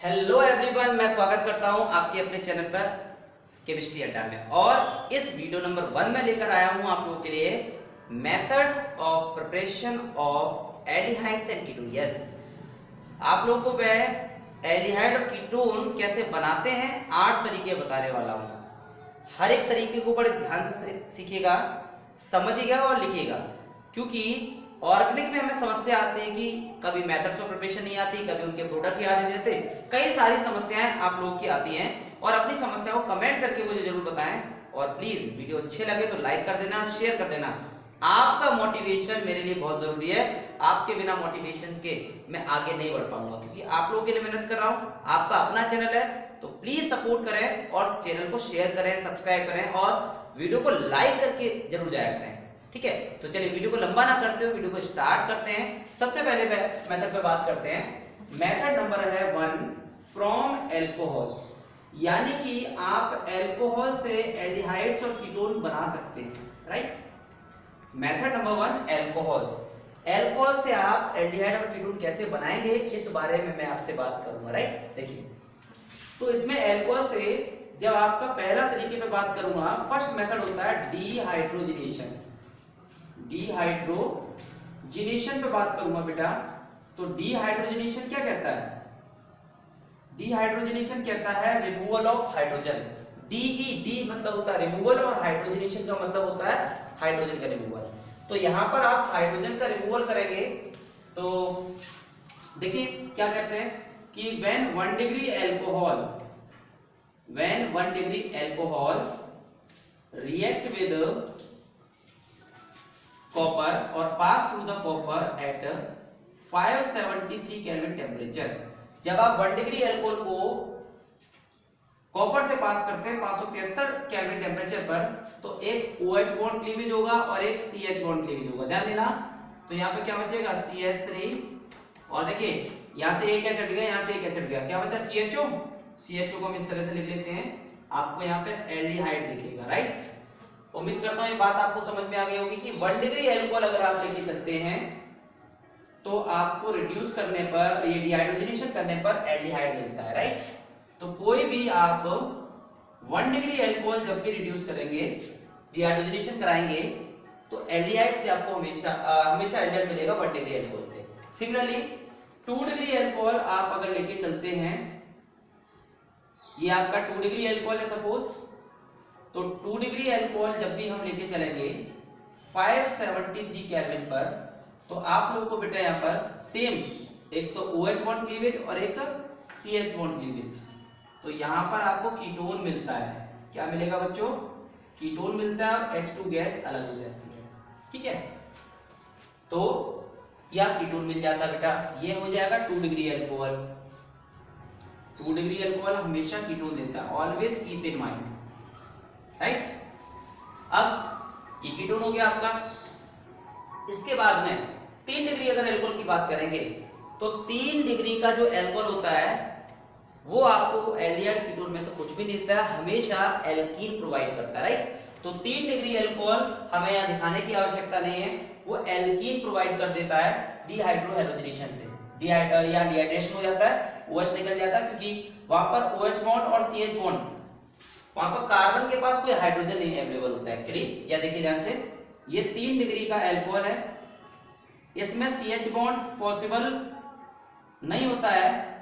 Hello everyone, मैं स्वागत करता हूं आपके अपने चैनल पर केमिस्ट्री अड्डा में। और इस वीडियो नंबर 1 में लेकर आया हूं आप लोगों के लिए methods of preparation of aldehydes and ketone. Yes, आप लोगों को मैं एल्डिहाइड और कीटोन कैसे बनाते हैं 8 तरीके बताने वाला हूं। हर एक तरीके को बड़े ध्यान से सीखिएगा, समझिएगा और लिखिएगा, क्योंकि ऑर्गेनिक में हमें समस्या आती है कि कभी मेथड्स ऑफ प्रिपरेशन नहीं आती, कभी उनके प्रोडक्ट याद नहीं रहते, कई सारी समस्याएं आप लोगों की आती हैं। और अपनी समस्या को कमेंट करके मुझे जरूर बताएं। और प्लीज वीडियो अच्छे लगे तो लाइक कर देना, शेयर कर देना। आपका मोटिवेशन मेरे लिए बहुत जरूरी है। आपके बिना मोटिवेशन के मैं आगे नहीं बढ़ पाऊंगा, क्योंकि आप लोगों के लिए मेहनत कर रहा हूं। आपका अपना चैनल है, तो प्लीज सपोर्ट करें और चैनल को शेयर करें, सब्सक्राइब करें और वीडियो को लाइक करके जरूर जाया करें। ठीक है, तो चलिए वीडियो को लंबा ना करते हुए वीडियो को स्टार्ट करते हैं। सबसे पहले मेथड पे बात करते हैं। मेथड नंबर है 1 फ्रॉम एल्कोहल्स, यानी कि आप एल्कोहल से एल्डिहाइड्स और कीटोन बना सकते हैं। Right, method number 1 alcohols. Alcohol से आप एल्डिहाइड और कीटोन कैसे बनाएंगे इस बारे में मैं आपसे बात करूंगा। राइट, देखिए, तो इसमें एल्कोहल से जब आपका पहला तरीके पे बात करूंगा, फर्स्ट मेथड होता है डीहाइड्रोजिनेशन। डीहाइड्रोजिनेशन पे बात करूंगा बेटा, तो डीहाइड्रोजिनेशन क्या कहता है? डीहाइड्रोजिनेशन कहता है रिमूवल ऑफ हाइड्रोजन। डी मतलब होता है रिमूवल और हाइड्रोजनेशन का मतलब होता है हाइड्रोजन का रिमूवल। तो यहां पर आप हाइड्रोजन का रिमूवल करेंगे तो देखिए क्या कहते हैं कि when 1 degree alcohol react with copper और pass through the copper at 573 kelvin temperature. जब आप 1 डिग्री एल्कोहल को कॉपर से पास करते हैं 573 केल्विन टेम्परेचर पर, तो एक OH बॉन्ड क्लीवेज होगा और एक CH बॉन्ड क्लीवेज होगा। ध्यान देना, तो यहाँ पे क्या बचेगा CH3, और देखिए यहाँ से एक H हट गया, यहाँ से एक H हट गया, क्या बचा CHO को हम इस तरह से लिख लेते हैं। आपको यहाँ पे एल्डिहाइड दिखेगा। राइट, उम्मीद करता हूं ये बात आपको समझ में आ गई होगी कि 1 डिग्री एल्कोहल अगर आप लेके चलते हैं तो आपको रिड्यूस करने पर, ये डिहाइड्रोजनेशन करने पर एल्डिहाइड मिलता है। राइट, तो कोई भी आप 1 डिग्री एल्कोहल जब भी रिड्यूस करेंगे, डिहाइड्रोजनेशन कराएंगे, तो एल्डिहाइड से आपको हमेशा एल्डिहाइड मिलेगा 1 डिग्री एल्कोहल से। सिमिलरली 2 डिग्री एल्कोहल आप अगर लेके चलते हैं, ये आपका 2 डिग्री एल्कोहल है सपोज, तो 2 डिग्री एल्कोहल जब भी हम लेके चलेंगे 573 केल्विन पर, तो आप लोगों को बेटा यहाँ पर सेम एक तो OH बॉन्ड क्लीवेज और एक CH बॉन्ड क्लीवेज, तो यहाँ पर आपको कीटोन मिलता है। क्या मिलेगा बच्चों? कीटोन मिलता है और H2 गैस अलग हो जाती है। ठीक है, तो या कीटोन मिल जाता है बेटा, ये हो जाएगा 2 डिग्री एल्कोहल। 2 डिग्री एल्कोहल हमेशा कीटोन देता है, always keep in mind. Right, अब ये कीटोन हो गया आपका। इसके बाद में 3 डिग्री अगर एल्कोहल की बात करेंगे, तो 3 डिग्री का जो एल्कोहल होता है वो आपको एल्डिहाइड कीटोन में से कुछ भी नहीं देता है, हमेशा एल्कीन प्रोवाइड करता है। राइट, तो 3 डिग्री एल्कोहल हमें यहाँ दिखाने की आवश्यकता नहीं है, वो एल्कीन प्रोवाइड कर देता है डीहाइड्रोजनेशन से। डिहाइड्रेशन हो जाता है, OH निकल जाता है, क्योंकि वहां पर OH बॉन्ड और CH बॉन्ड, वहां पर कार्बन के पास कोई हाइड्रोजन नहीं अवेलेबल होता है एक्चुअली। या देखिए ध्यान से, ये 3 डिग्री का एल्कोहल है, इसमें CH बॉन्ड पॉसिबल नहीं होता है।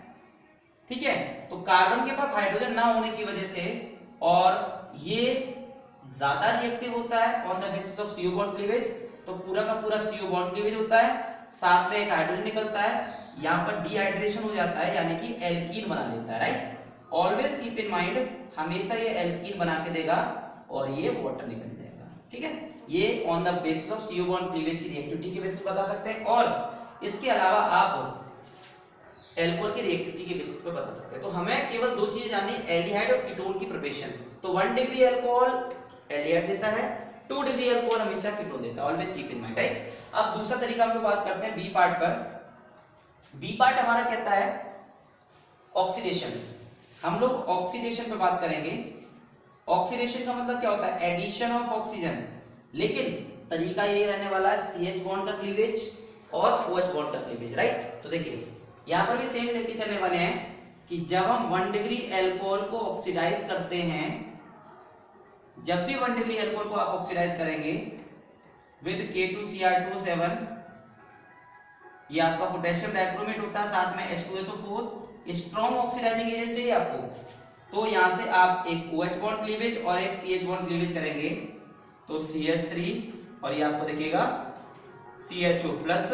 ठीक है, तो कार्बन के पास हाइड्रोजन ना होने की वजह से, और ये ज्यादा रिएक्टिव होता है on the basis of CO bond cleavage, तो पूरा का पूरा CO बॉन्ड क्लीवेज होता है, साथ में एक हाइड्रोजन निकलता है, यहाँ पर डिहाइड्रेशन हो जाता है, यानी कि एल्कीन बना लेता है। Right, always keep in mind, हमेशा ये एल्कीन बना के देगा और ये वाटर निकल जाएगा। ठीक है, ये on the basis of CO bond cleavage की रिएक्टिविटी के बेसिस बता सकते हैं, और इसके अलावा आप एल्कोहल की रिएक्टिविटी के बेसिस पर बता सकते हैं। तो हमें केवल 2 चीजें जाननी, एल्डिहाइड और कीटोन की प्रिपरेशन। तो 1 डिग्री एल्कोहल एल्डिहाइड देता है, 2 डिग्री एल्कोहल हमेशा कीटोन देता है, always keep in mind. Right, अब दूसरा तरीका हम लोग बात करते हैं बी पार्ट पर। बी पार्ट हमारा कहता है ऑक्सीडेशन। हम लोग ऑक्सीडेशन पे बात करेंगे। ऑक्सीडेशन का मतलब क्या होता है? एडिशन ऑफ ऑक्सीजन, लेकिन तरीका यही रहने वाला है CH बॉन्ड का क्लीवेज और OH बॉन्ड का क्लीवेज। राइट, तो देखिए यहां पर भी सेम लेके चलने वाले हैं। कि जब हम 1 डिग्री अल्कोहल को ऑक्सीडाइज करते हैं, जब भी 1 डिग्री अल्कोहल को आप ऑक्सीडाइज करेंगे विद K2Cr2 ये आपका पोटेशियम डाइक्रोमेट होता है, साथ में H2SO4, स्ट्रॉन्ग ऑक्सीडाइजिंग एजेंट चाहिए आपको, तो यहां से आप एक OH बॉन्ड क्लीवेज और एक CH बॉन्ड क्लीवेज करेंगे, तो CH3 और ये आपको दिखेगा CHO प्लस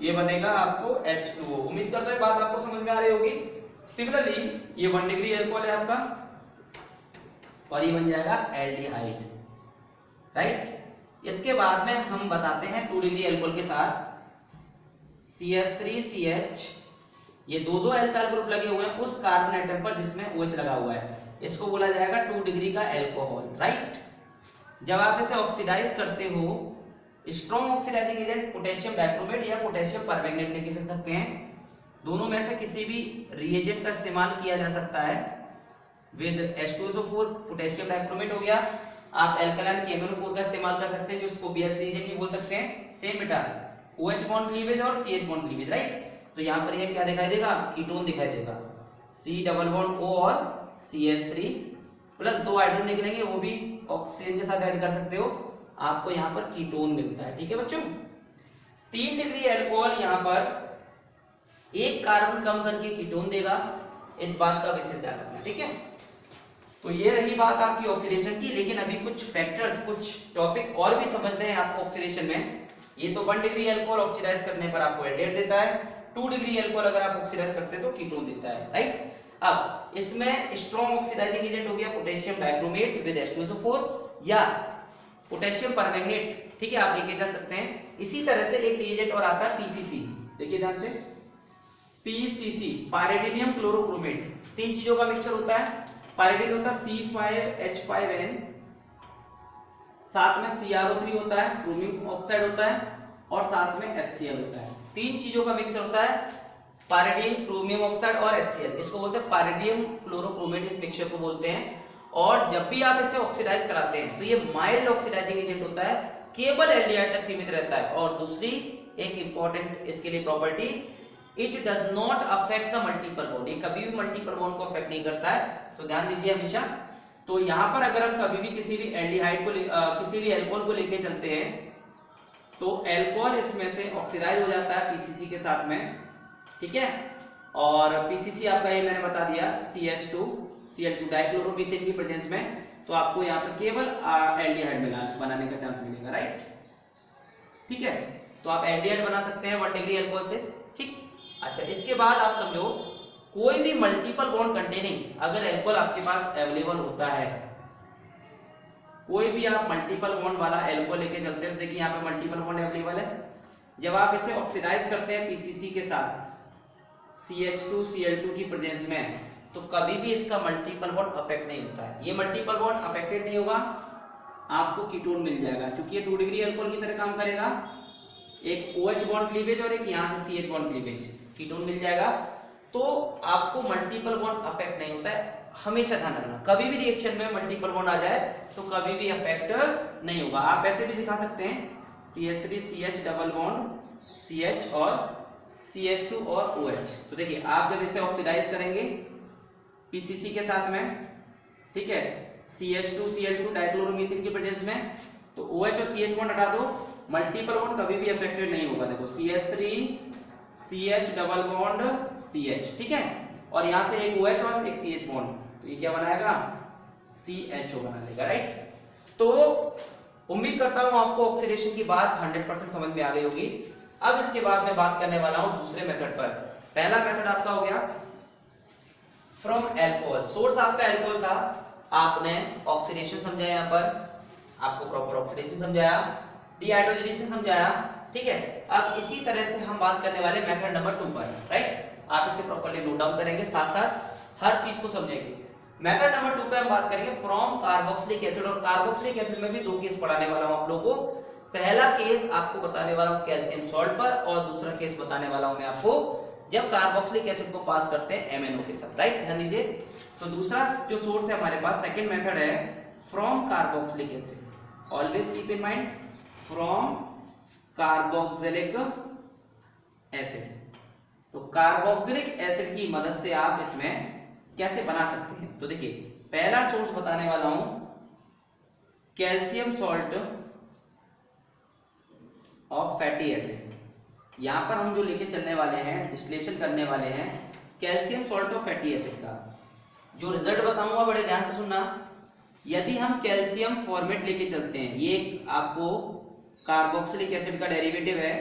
ये बनेगा आपको H2O। उम्मीद करता हूं ये बात आपको समझ में आ रही होगी। सिमिलरली ये 1 डिग्री अल्कोहल है आपका और ये बन जाएगा एल्डिहाइड, राइट। इसके बाद में हम बताते हैं 2 डिग्री अल्कोहल के साथ CH3CH, ये दो एल्काइल ग्रुप लगे हुए हैं उस कार्बन एटम पर जिसमें OH लगा हुआ है, इसको बोला जाएगा 2 डिग्री का अल्कोहल, राइट। जब आप इसे ऑक्सीडाइज करते हो, strong oxidising agent potassium dichromate या पोटेशियम परमैंगनेट लेके चल सकते हैं, दोनों में से किसी भी रिएजेंट का इस्तेमाल किया जा सकता है। विद H2SO4 पोटेशियम डाइक्रोमेट हो गया, आप एल्कलाइन KMnO4 का इस्तेमाल कर सकते हैं, जिसको BS रिएजेंट भी बोल सकते हैं, सेम बेटा OH बॉन्ड क्लीवेज और CH बॉन्ड क्लीवेज, राइट। तो यहाँ पर ये क्या दिखाई देगा, कीटोन दिखाई देगा, C डबल बॉन्ड O और CH3 प्लस 2 हाइड्रोजन निकलेंगे, वो भी ऑक्सीजन के साथ ऐड कर सकते हो, आपको यहाँ पर कीटोन मिलता है, ठीक है बच्चों। 3 डिग्री अल्कोहल यहाँ पर एक कार्बन कम करके कीटोन देगा, इस बात का विशेष ध्यान रखना, ठीक है। तो ये रही बात आपकी ऑक्सीडेशन की, लेकिन अभी कुछ फैक्टर्स, कुछ टॉपिक और भी समझते हैं आपको ऑक्सीडेशन में। ये तो 1 डिग्री अल्कोहल ऑक्सीडाइज करने पर आपको एल्डिहाइड देता है, 2 डिग्री अल्कोहल अगर आप ऑक्सीडाइज करते हैं तो कीटोन देता है, राइट। अब इसमें स्ट्रॉन्ग ऑक्सीडाइजिंग एजेंट हो गया पोटेशियम डाइक्रोमेट विद H2SO4 या पोटेशियम परमैंगनेट, ठीक है, आप लेके चल सकते हैं। इसी तरह से एक रिएजेंट और आता है PCC, देखिए ध्यान से, PCC पायरिडिनियम क्लोरोक्रोमेट, 3 चीजों का मिक्सचर होता है। पायरिडिन होता है C5H5N, साथ में CrO3 होता है, क्रोमियम ऑक्साइड होता है और साथ में HCl होता है। 3 चीजों का मिक्सचर होता है, पायरिडिन, क्रोमियम ऑक्साइड और HCl, इसको बोलते हैं पायरिडियम क्लोरोक्रोमेट, इस मिक्सचर को बोलते हैं। और जब भी आप इसे ऑक्सीडाइज कराते हैं तो ये माइल्ड ऑक्सीडाइजिंग एजेंट होता है, केवल एल्डिहाइड तक सीमित रहता है। और दूसरी एक इंपॉर्टेंट इसके लिए property, it does not affect the multiple bond, ये कभी भी मल्टीपल बॉन्ड को अफेक्ट नहीं करता है, तो ध्यान दीजिए हमेशा। तो यहाँ पर अगर हम कभी भी किसी भी एल्डिहाइड को किसी भी अल्कोहल को लेके चलते हैं तो अल्कोहल इसमें से ऑक्सीडाइज हो जाता है PCC के साथ में, ठीक है। और PCC आपका ये मैंने बता दिया CH2Cl2 डाइक्लोरोमीथेन की प्रेजेंस में, तो आपको यहाँ पे केवल एल्डिहाइड बनाने का चांस मिलेगा, राइट, ठीक है। तो आप एल्डिहाइड बना सकते हैं 1 डिग्री अल्कोहल से, ठीक। अच्छा, इसके बाद आप समझो कोई भी मल्टीपल बॉन्ड कंटेनिंग अगर अल्कोहल आपके पास अवेलेबल होता है, कोई भी आप मल्टीपल बॉन्ड वाला अल्कोहल लेके चलते हैं, देखिए यहाँ पे मल्टीपल बॉन्ड अवेलेबल है। जब आप इसे ऑक्सीडाइज करते हैं PCC के साथ CH2Cl2 की प्रेजेंस में, तो कभी भी इसका मल्टीपल बॉन्ड अफेक्ट नहीं होता है, ये मल्टीपल बॉन्ड अफेक्टेड नहीं होगा, आपको कीटोन मिल जाएगा, क्योंकि ये 2 डिग्री अल्कोहल की तरह काम करेगा। एक OH बॉन्ड क्लीवेज और एक यहाँ से CH बॉन्ड क्लीवेज, कीटोन मिल जाएगा। तो आपको मल्टीपल बॉन्ड अफेक्ट नहीं होता है, हमेशा ध्यान रखना, कभी भी रिएक्शन में मल्टीपल बॉन्ड आ जाए तो कभी भी अफेक्ट नहीं होगा। आप ऐसे भी दिखा सकते हैं CH3CH डबल बॉन्ड CH और CH2 और OH। तो देखिए आप जब इसे ऑक्सीडाइज करेंगे PCC के साथ में, ठीक है, CH2Cl2 डाइक्लोरोमीथेन की प्रेजेंस में, तो OH और CH बॉन्ड हटा दो, मल्टीपल बॉन्ड कभी भी अफेक्टेड नहीं होगा। देखो CH3CH डबल बॉन्ड CH, ठीक है, और यहां से एक OH और एक CH बॉन्ड, तो ये क्या बनाएगा, CHO बना लेगा, राइट। तो उम्मीद करता हूं आपको ऑक्सीडेशन की बात 100% समझ में आ गई होगी। अब इसके बाद मैं बात करने वाला हूं दूसरे मेथड पर। पहला मेथड आपका हो गया फ्रॉम अल्कोहल, सोर्स आपका अल्कोहल था, आपने ऑक्सीडेशन समझाया, यहाँ पर आपको प्रॉपर ऑक्सीडेशन समझाया, डिहाइड्रोजनेशन समझाया, ठीक है। अब इसी तरह से हम बात करने वाले मेथड नंबर 2 पर, राइट। आप इसे प्रॉपर्ली नोट डाउन करेंगे, साथ साथ हर चीज को समझेंगे। मेथड नंबर 2 पे हम बात करेंगे फ्रॉम कार्बोक्सिलिक एसिड, और कार्बोक्सिलिक एसिड में भी 2 केस पढ़ाने वाला हूं आप लोगों को। पहला केस आपको बताने वाला हूं कैल्शियम सॉल्ट पर, और दूसरा केस बताने वाला हूं मैं आपको जब कार्बोक्सिलिक एसिड को पास करते हैं MnO के साथ, राइट, ध्यान दीजिए। तो दूसरा जो सोर्स है हमारे पास, सेकंड मेथड है from carboxylic acid, always keep in mind, from carboxylic acid, तो कार्बोक्सिलिक एसिड की मदद से आप इसमें कैसे बना सकते हैं, तो देखिए पहला सोर्स बताने वाला हूं calcium salt of fatty acid. यहां पर हम जो लेके चलने वाले हैं, डिस्टिलेशन करने वाले हैं calcium salt of fatty acid का। जो रिजल्ट बताऊंगा बड़े ध्यान से सुनना। यदि हम कैल्शियम फॉर्मेट लेके चलते हैं, ये आपको कार्बोक्सिलिक एसिड का डेरिवेटिव है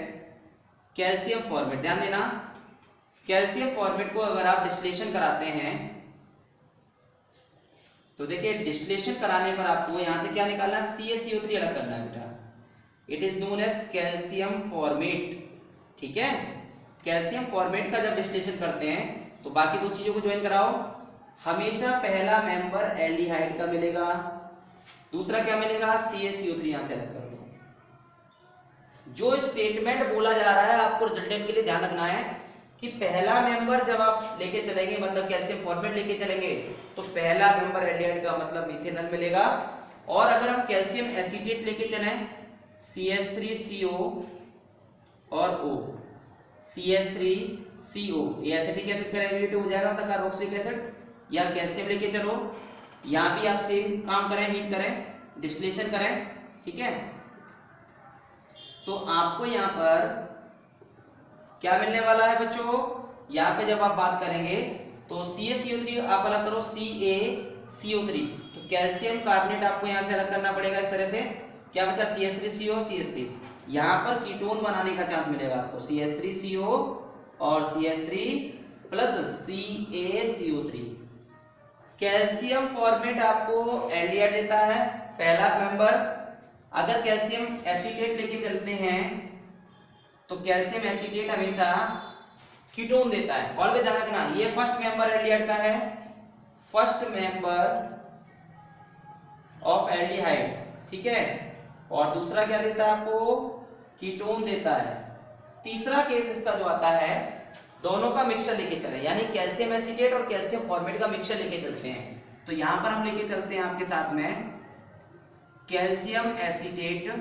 कैल्शियम फॉर्मेट, ध्यान देना। कैल्शियम फॉर्मेट को अगर आप डिस्टिलेशन कराते हैं तो देखिए डिस्टिलेशन कराने पर आपको यहां से क्या निकालना है, CaCO3 अलग करना है बेटा। It is known as calcium formate, ठीक है। कैल्शियम फॉर्मेट का जब डिस्टिलेशन करते हैं तो बाकी दो चीजों को ज्वाइन कराओ। हमेशा पहला मेंबर एल्डिहाइड का मिलेगा, दूसरा क्या मिलेगा, CaCO3 यहां से अलग कर दो। जो स्टेटमेंट बोला जा रहा है आपको रिजल्टेंट के लिए ध्यान रखना है कि पहला मेंबर जब आप लेके चलेंगे, मतलब कैल्शियम फॉर्मेट लेके चलेंगे, तो पहला मेंबर एल्डिहाइड का मतलब मिथेनॉल मिलेगा। और अगर हम कैल्शियम एसीटेट लेके चलें CH3CO और O, CH3CO, ये एसिटिक एसिड का डेरिवेटिव हो जाएगा, मतलब कार्बोक्सिलिक एसिड। या कैल्शियम लेके चलो, यहां भी आप सेम काम करें, हीट करें, डिस्टिलेशन करें, ठीक है। तो आपको यहां पर क्या मिलने वाला है बच्चों, यहां पे जब आप बात करेंगे तो CaCO3 आप अलग करो, CaCO3, तो कैल्शियम कार्बोनेट आपको यहां से अलग करना पड़ेगा। इस तरह से क्या बचा, CH3CO, CH3, यहां पर कीटोन बनाने का चांस मिलेगा आपको, CH3CO और CH3 plus CaCO3। Calcium formate आपको एल्डिहाइड देता है पहला मेंबर। अगर कैल्शियम एसीटेट लेके चलते हैं तो कैल्शियम एसीटेट हमेशा कीटोन देता है। ऑलवेज ध्यान रखना, ये फर्स्ट मेंबर एल्डिहाइड का है, फर्स्ट मेंबर ऑफ एल्डिहाइड, ठीक है। और दूसरा क्या देता है आपको, कीटोन देता है। तीसरा केस इसका जो आता है, दोनों का मिक्सचर लेके चले, यानी कैल्शियम एसीटेट और कैल्शियम फॉर्मेट का मिक्सचर लेके चलते हैं। तो यहां पर हम लेके चलते हैं आपके साथ में कैल्शियम एसीटेट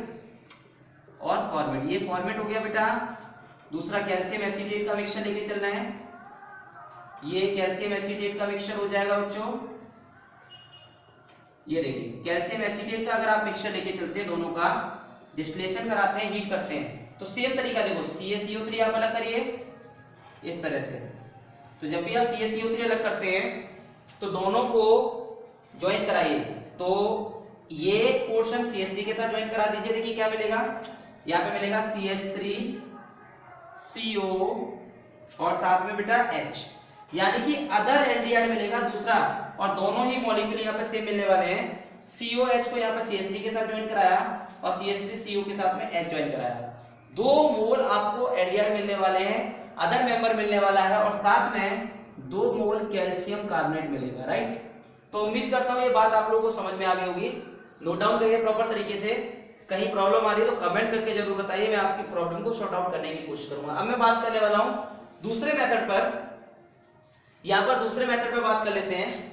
और फॉर्मेट, ये फॉर्मेट हो गया बेटा। दूसरा कैल्शियम एसीटेट का मिक्सचर लेके चलना है, ये कैल्शियम एसीटेट का मिक्सचर हो जाएगा बच्चों। ये देखिए कैल्शियम एसीटेट का अगर आप मिक्सचर लेके चलते हैं, दोनों का डिस्टिलेशन कराते हैं, हीट करते हैं, तो सेम तरीका देखो, CaCO3 आप अलग करिए इस तरह से। तो जब भी आप CaCO3 अलग करते हैं तो दोनों को ज्वाइन कराइए, तो ये पोर्शन CH3 के साथ ज्वाइन करा दीजिए। देखिए क्या मिलेगा, यहाँ पे मिलेगा CH3CO और साथ में बेटा H, यानी कि अदर एल्डिहाइड मिलेगा दूसरा, और दोनों ही मॉलिक्यूल यहाँ पे सेम मिलने वाले हैं। COH को यहाँ पे CH3 के साथ ज्वाइन कराया और CH3CO के साथ में H ज्वाइन कराया। 2 मोल आपको एल्डिहाइड मिलने वाले हैं, अदर मेंबर मिलने वाला है, और साथ में 2 मोल कैल्शियम कार्बोनेट मिलेगा, राइट। तो उम्मीद करता हूं ये बात आप लोगों को समझ में आ गई होगी। नोट डाउन करिए प्रॉपर तरीके से। कहीं प्रॉब्लम आ रही है तो कमेंट करके जरूर बताइए, मैं आपकी प्रॉब्लम को सॉर्ट आउट करने की कोशिश करूंगा। अब मैं बात करने वाला हूं दूसरे मेथड पर। यहां पर दूसरे मेथड पर बात कर लेते हैं।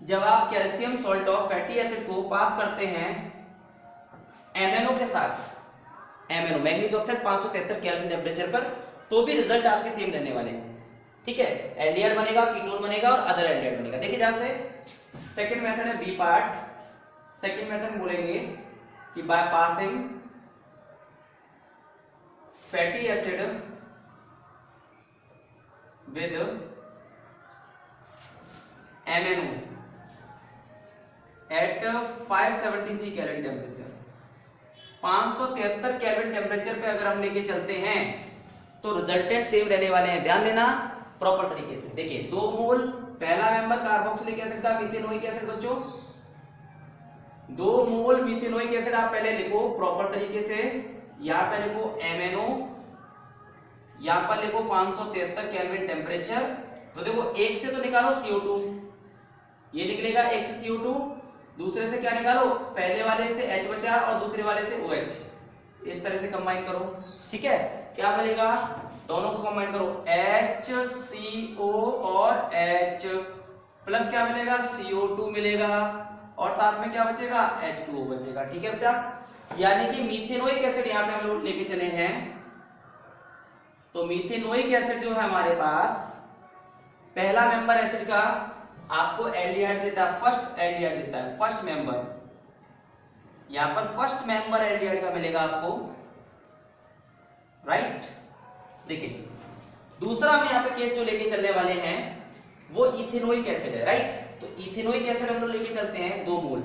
जब आप calcium salt of fatty acid को पास करते हैं MnO के साथ, MnO magnesium oxide 573 kelvin temperature पर, तो भी रिजल्ट आपके सेम रहने वाले हैं, ठीक है। एल्डिहाइड बनेगा, कीटोन बनेगा और अदर एल्डिहाइड बनेगा। देखिए ध्यान से, सेकंड मेथड है बी पार्ट। सेकंड मेथड बोलेंगे कि by passing fatty acid with MnO at 573 kelvin temperature. 573 kelvin temperature पे अगर हम लेके चलते हैं तो रिजल्टेंट सेम रहने वाले हैं। ध्यान देना प्रॉपर तरीके से। देखिए 2 मोल पहला मेंबर कार्बोक्सिलिक एसिड का मीथेनोइक एसिड बच्चों, 2 मोल मीथेनोइक एसिड आप पहले लिखो प्रॉपर तरीके से। यहां पे लिखो MnO, यहां पर लिखो 573 केल्विन टेम्परेचर। तो देखो एक से तो निकालो CO2, ये निकलेगा एक से CO2, दूसरे से क्या निकालो, पहले वाले से H बचा और दूसरे वाले से OH, इस तरह से कंबाइन करो, ठीक है। क्या मिलेगा, दोनों को कंबाइन करो, HCO और H प्लस क्या मिलेगा, CO2 मिलेगा, और साथ में क्या बचेगा, H2O बचेगा, ठीक है बेटा। यानी कि मीथेनोइक एसिड यहां पे हम लोग लेके चले हैं, तो मीथेनोइक एसिड जो है हमारे पास पहला मेंबर एसिड का आपको एल्डिहाइड देता है, फर्स्ट एल्डिहाइड देता है, फर्स्ट मेंबर। यहां पर फर्स्ट मेंबर एल्डिहाइड का मिलेगा आपको, राइट। देखिए दूसरा हम यहाँ पे केस जो लेके चलने वाले हैं वो इथेनोइक एसिड है, राइट। तो इथेनोइक एसिड हम लोग लेके चलते हैं 2 मोल।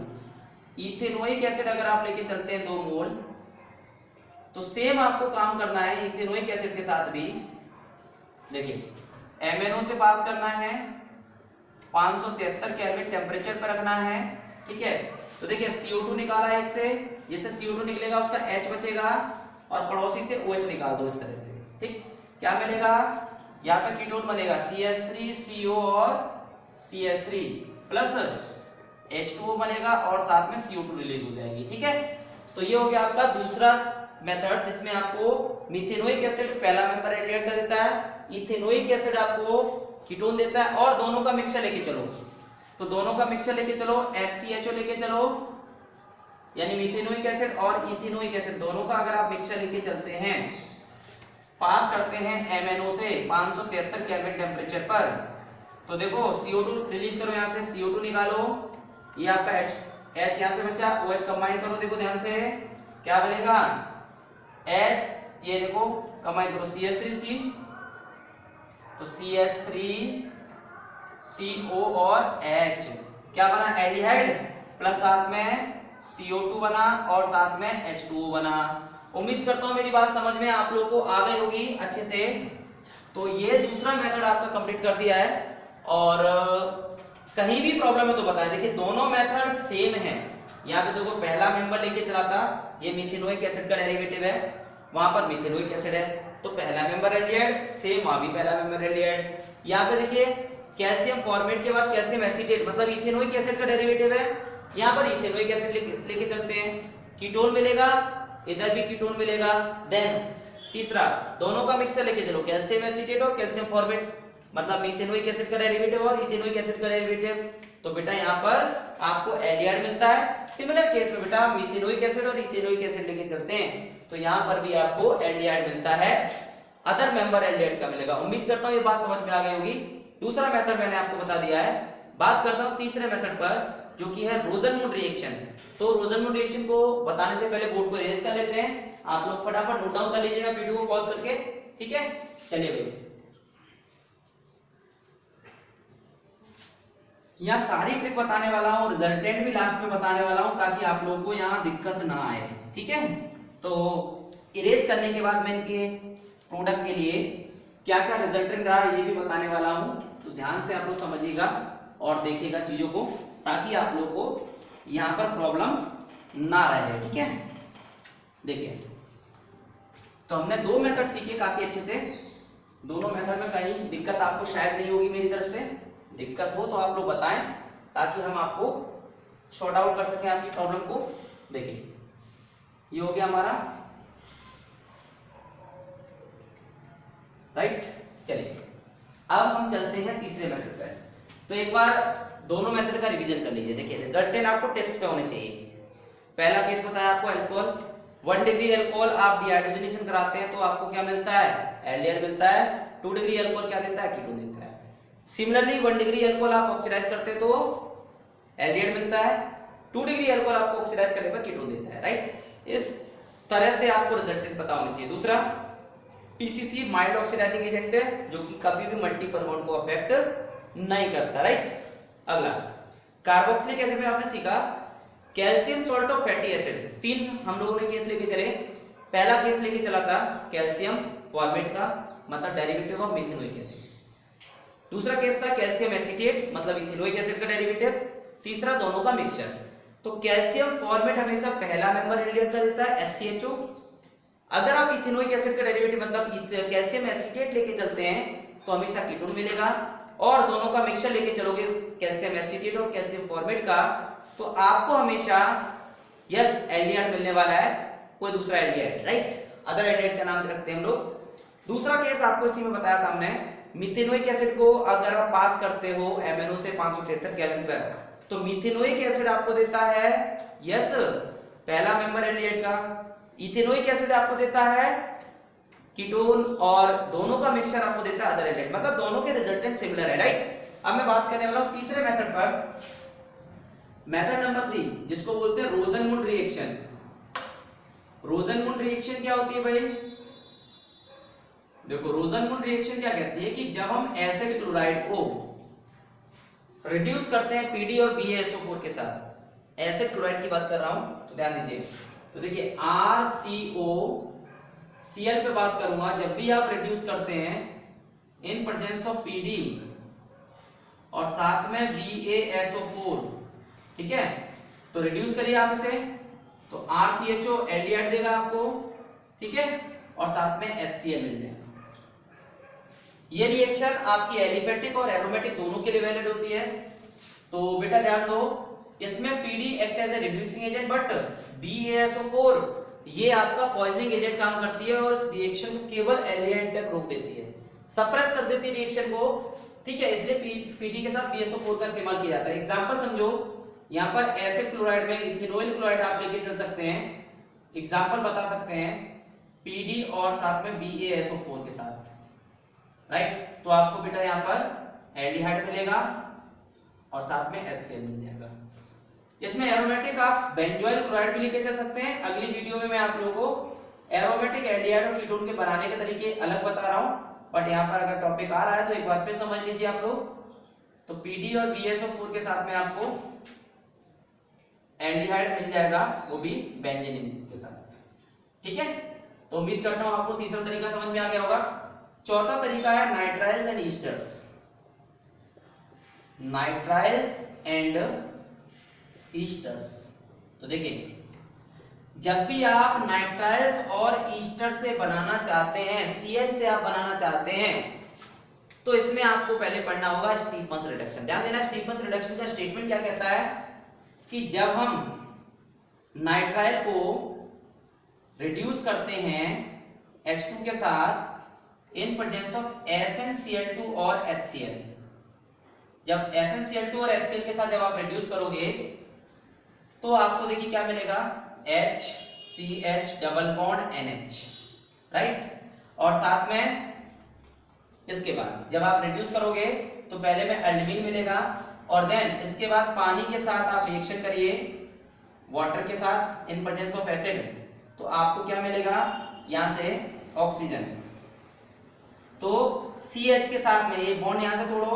इथेनोइक एसिड अगर आप लेके चलते हैं 2 मोल, तो सेम आपको काम करना है इथेनोइक एसिड के साथ भी। देखिए MnO से पास करना है, 573 केल्विन टेम्परेचर पर रखना है, ठीक है। तो देखिए CO2 निकाला एक से, जिससे CO2 निकलेगा उसका H बचेगा और पड़ोसी से OH निकाल दो इस तरह से, ठीक। क्या मिलेगा, यहाँ पे कीटोन बनेगा CH3 CO और CH3 प्लस H2O बनेगा और साथ में CO2 रिलीज हो जाएगी, ठीक है। तो ये हो गया आपका दूसरा मेथड, जिसमें आपको मीथेनोइक एसिड पहला मेंबर एल्डिहाइड का देता है, इथेनोइक एसिड आपको कीटोन देता है, और दोनों का मिक्सचर लेके चलो। तो दोनों का मिक्सचर लेके चलो, HCHO लेके चलो, यानी मीथेनोइक एसिड और इथेनोइक एसिड दोनों का अगर आप मिक्सचर लेके चलते हैं, पास करते हैं MnO से 573 केल्विन टेम्परेचर पर, तो देखो CO2 रिलीज करो, यहां से CO2 निकालो, ये आपका H यहां से बचा, OH कंबाइन करो, देखो ध्यान से क्या बनेगा, H, ये देखो कंबाइन करो CH3C, तो CH3CO और H क्या बना, एल्डिहाइड प्लस साथ में CO2 बना और साथ में H2O बना। उम्मीद करता हूं मेरी बात समझ में आप लोगों को आ गई होगी अच्छे से। तो ये दूसरा मेथड आपका कंप्लीट कर दिया है, और कहीं भी प्रॉब्लम है तो बताएं। देखिए दोनों मेथड सेम है। यहाँ पे देखो पहला मेंबर लेके चला था, ये मीथेनोइक एसिड का डेरिवेटिव है, वहां पर मीथेनोइक एसिड है, तो पहला मेंबर एल्डिहाइड, सेम वहां भी पहला मेंबर एल्डिहाइड। यहाँ पे देखिए कैल्शियम फॉर्मेट के बाद कैल्शियम एसीटेट मतलब इथेनोइक एसिड का डेरिवेटिव है, यहाँ पर इथेनोइक एसिड लेके चलते हैं, कीटोन मिलेगा, इधर भी कीटोन मिलेगा। देन तीसरा दोनों का मिक्सचर लेके चलो, कैल्शियम एसीटेट और कैल्शियम फॉर्मेट मतलब मीथेनोइक एसिड का डेरिवेटिव और इथेनोइक एसिड का डेरिवेटिव। तो बेटा यहाँ पर आपको एल्डिहाइड मिलता है। सिमिलर केस में बेटा मीथेनोइक एसिड और इथेनोइक एसिड लेके चलते हैं, तो यहाँ पर भी आपको एल्डिहाइड मिलता है, अदर मेंबर एल्डिहाइड का मिलेगा। उम्मीद करता हूँ ये बात समझ में आ गई होगी। दूसरा मेथड मैंने आपको बता दिया है। बात करता हूँ तीसरे मेथड पर, जो कि है रोजनवुड रिएक्शन। तो रोजनवुड रिएक्शन को बताने से पहले बोर्ड को इरेज कर लेते हैं। आप लोग फटाफट नोट डाउन कर लीजिएगा वीडियो को पॉज करके, ठीक है। चलिए भाई, यहाँ सारी ट्रिक बताने वाला हूँ, रिजल्टेंट भी लास्ट में बताने वाला हूँ, ताकि आप लोगों को यहाँ दिक्कत ना आए, ठीक है। तो इरेज करने के बाद मैं इनके प्रोडक्ट के लिए क्या क्या रिजल्टेंट रहा ये भी बताने वाला हूँ। तो ध्यान से आप लोग समझिएगा और देखिएगा चीजों को, ताकि आप लोग को यहाँ पर प्रॉब्लम ना रहे, ठीक है। देखिए तो हमने 2 मेथड सीखे काफी अच्छे से। दोनों मेथड में कहीं दिक्कत आपको शायद नहीं होगी मेरी तरफ से, दिक्कत हो तो आप लोग बताएं, ताकि हम आपको शॉर्ट आउट कर सकें आपकी प्रॉब्लम को। देखिए ये हो गया हमारा, राइट। चलिए अब हम चलते हैं तीसरे मेथड पर। तो एक बार दोनों मेथड का रिवीजन कर लीजिए। देखिए रिजल्टेंट आपको टिप्स पे होने चाहिए। पहला केस बताया आपको अल्कोहल, 1 डिग्री अल्कोहल आप डिहाइड्रोजनेशन कराते हैं तो आपको क्या मिलता है, एल्डिहाइड मिलता है। 2 डिग्री अल्कोहल क्या देता है, कीटोन देता है। सिमिलरली 1 डिग्री अल्कोहल आप ऑक्सीडाइज करते हैं तो एल्डिहाइड मिलता है। 2 डिग्री अल्कोहल आपको ऑक्सीडाइज करने पर कीटोन देता है, राइट। इस तरह से आपको रिजल्टेंट पता होना चाहिए। दूसरा पीसीसी माइल्ड ऑक्सीडाइजिंग एजेंट है, जो कि कभी भी मल्टीपल बॉन्ड को अफेक्ट नहीं करता, राइट। अगला कार्बोक्सिलिक एसिड में आपने सीखा कैल्शियम सॉल्ट और फैटी एसिड। 3 हम लोगों ने केस लेके चले। पहला केस लेके चला था कैल्शियम फॉर्मेट का मतलब डेरिवेटिव ऑफ मीथेनोइक एसिड। दूसरा केस था कैल्शियम एसीटेट मतलब इथेनोइक एसिड का डेरिवेटिव। तीसरा दोनों का मिक्सचर। तो कैल्शियम फॉर्मेट हमेशा पहला मेंबर एल्डिहाइड का देता है HCHO। अगर आप इथेनोइक एसिड का डेरिवेटिव मतलब कैल्शियम एसीटेट लेके चलते हैं तो हमेशा कीटोन मिलेगा, और दोनों का मिक्सचर लेके चलोगे कैल्शियम एसीटेट और कैल्शियम फॉर्मेट का, तो आपको हमेशा यस एल्डिहाइड मिलने वाला है, कोई दूसरा एल्डिहाइड, राइट। अदर एल्डिहाइड का नाम रखते हैं हम लोग। दूसरा केस आपको इसी में बताया था हमने, मीथेनोइक एसिड को अगर आप पास करते हो MnO से 573 केल्विन पर, तो मीथेनोइक एसिड आपको देता है यस पहला मेंबर एल्डिहाइड का। इथेनोइक एसिड आपको देता है कीटोन और दोनों का मिक्सचर आपको देता है अदर एलिमेंट, मतलब दोनों के रिजल्टेंट सिमिलर है, राइट। अब मैं बात करने वाला हूं तीसरे मेथड पर, मेथड नंबर 3, जिसको बोलते हैं रोजनमुंड रिएक्शन। रोजनमुंड रिएक्शन क्या होती है भाई? देखो रोजनमुंड रिएक्शन क्या कहती है कि जब हम एसिड क्लोराइड को रिड्यूस करते हैं पीडी और BaSO4 के साथ, एसिड क्लोराइड की बात कर रहा हूं तो ध्यान दीजिए। तो देखिए RCOCl पे बात करूंगा, जब भी आप रिड्यूस करते हैं इन प्रेजेंस ऑफ पीडी और साथ में BaSO4, ठीक है, तो रिड्यूस करिए आप इसे, तो RCHO एल्डिहाइड देगा आपको, ठीक है, और साथ में HCl मिल जाएगा। ये रिएक्शन आपकी एलिफेटिक और एरोमेटिक दोनों के लिए वैलिड होती है। तो बेटा ध्यान दो, इसमें PD act as a reducing agent, but BaSO4 ये आपका पॉइजनिंग एजेंट काम करती है और इस रिएक्शन को केवल एल्डिहाइड तक रोक देती है, सप्रेस कर देती है रिएक्शन को, ठीक है, इसलिए पीडी के साथ BaSO4 का इस्तेमाल किया जाता है। एग्जांपल समझो, यहाँ पर एसिड क्लोराइड में इथेनॉइल क्लोराइड आप लेके चल सकते हैं, एग्जांपल बता सकते हैं पीडी और साथ में BaSO4 के साथ, राइट। तो आपको बेटा यहाँ पर एल्डिहाइड मिलेगा और साथ में HCl मिल जाएगा। इसमें एरोमेटिक आप बेंजोइल क्लोराइड भी लेके चल सकते हैं। अगली वीडियो में मैं आप लोगों को एरोमेटिक एल्डिहाइड और कीटोन के बनाने के तरीके अलग बता रहा हूं, बट यहाँ पर अगर टॉपिक आ रहा है तो एक बार फिर समझ लीजिए आप लोग। तो पीडी और BaSO4 के साथ में आपको एल्डिहाइड मिल जाएगा, वो भी बेंजीन के साथ, ठीक है। तो उम्मीद करता हूं आपको तीसरा तरीका समझ में आ गया होगा। चौथा तरीका है nitriles and esters. Nitriles and esters, तो देखिए जब भी आप नाइट्राइल्स और ईस्टर से बनाना चाहते हैं, CN से आप बनाना चाहते हैं, तो इसमें आपको पहले पढ़ना होगा स्टीफंस रिडक्शन। ध्यान देना, स्टीफंस रिडक्शन का स्टेटमेंट क्या कहता है कि जब हम नाइट्राइल को रिड्यूस करते हैं H2 के साथ इन प्रेजेंस ऑफ SnCl2 और HCl, जब SnCl2 और HCl के साथ जब आप रिड्यूस करोगे तो आपको देखिए क्या मिलेगा, HCH double bond NH, right. और साथ में इसके बाद जब आप रिड्यूस करोगे तो पहले में एल्डमीन मिलेगा और देन इसके बाद पानी के साथ आप रिएक्शन करिए वाटर के साथ इन प्रेजेंस ऑफ एसिड, तो आपको क्या मिलेगा, यहां से ऑक्सीजन। तो CH के साथ में ये बॉन्ड यहां से तोड़ो,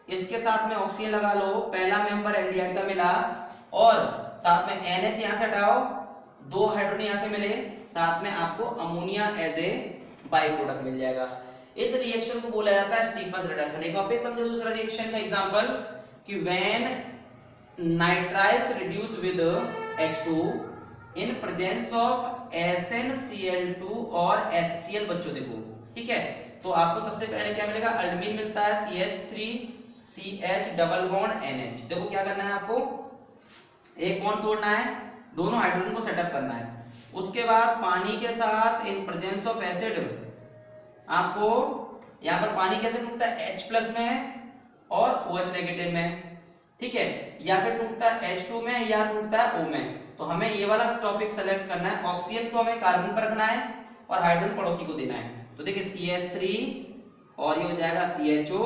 इसके साथ में ऑक्सीजन लगा लो, पहला मेंबर एल्डिहाइड का मिला, और साथ में NH यहां से हटाओ, 2 हाइड्रोजन यहां से मिले, साथ में आपको ammonia as a by product मिल जाएगा। इस रिएक्शन को बोला जाता है स्टीफंस रिडक्शन। एक बार फिर समझो दूसरा रिएक्शन का एग्जांपल कि when nitriles reduce with H2 in presence of SnCl2 और HCl, बच्चों देखो, ठीक है, तो आपको सबसे पहले क्या मिलेगा, एल्डमीन मिलता है, CH3CH डबल बॉन्ड NH। देखो क्या करना है आपको, एक बॉन्ड तोड़ना है, दोनों हाइड्रोजन को सेटअप करना है, उसके बाद पानी के साथ इन प्रेजेंस ऑफ एसिड आपको यहाँ पर पानी कैसे टूटता है, H+ में और OH नेगेटिव में, ठीक है, या फिर टूटता है H2 में या टूटता है O में। तो हमें ये वाला टॉपिक सेलेक्ट करना है, ऑक्सीजन तो हमें कार्बन पर रखना है और हाइड्रोजन पड़ोसी को देना है। तो देखिए CH3 और ये हो जाएगा CHO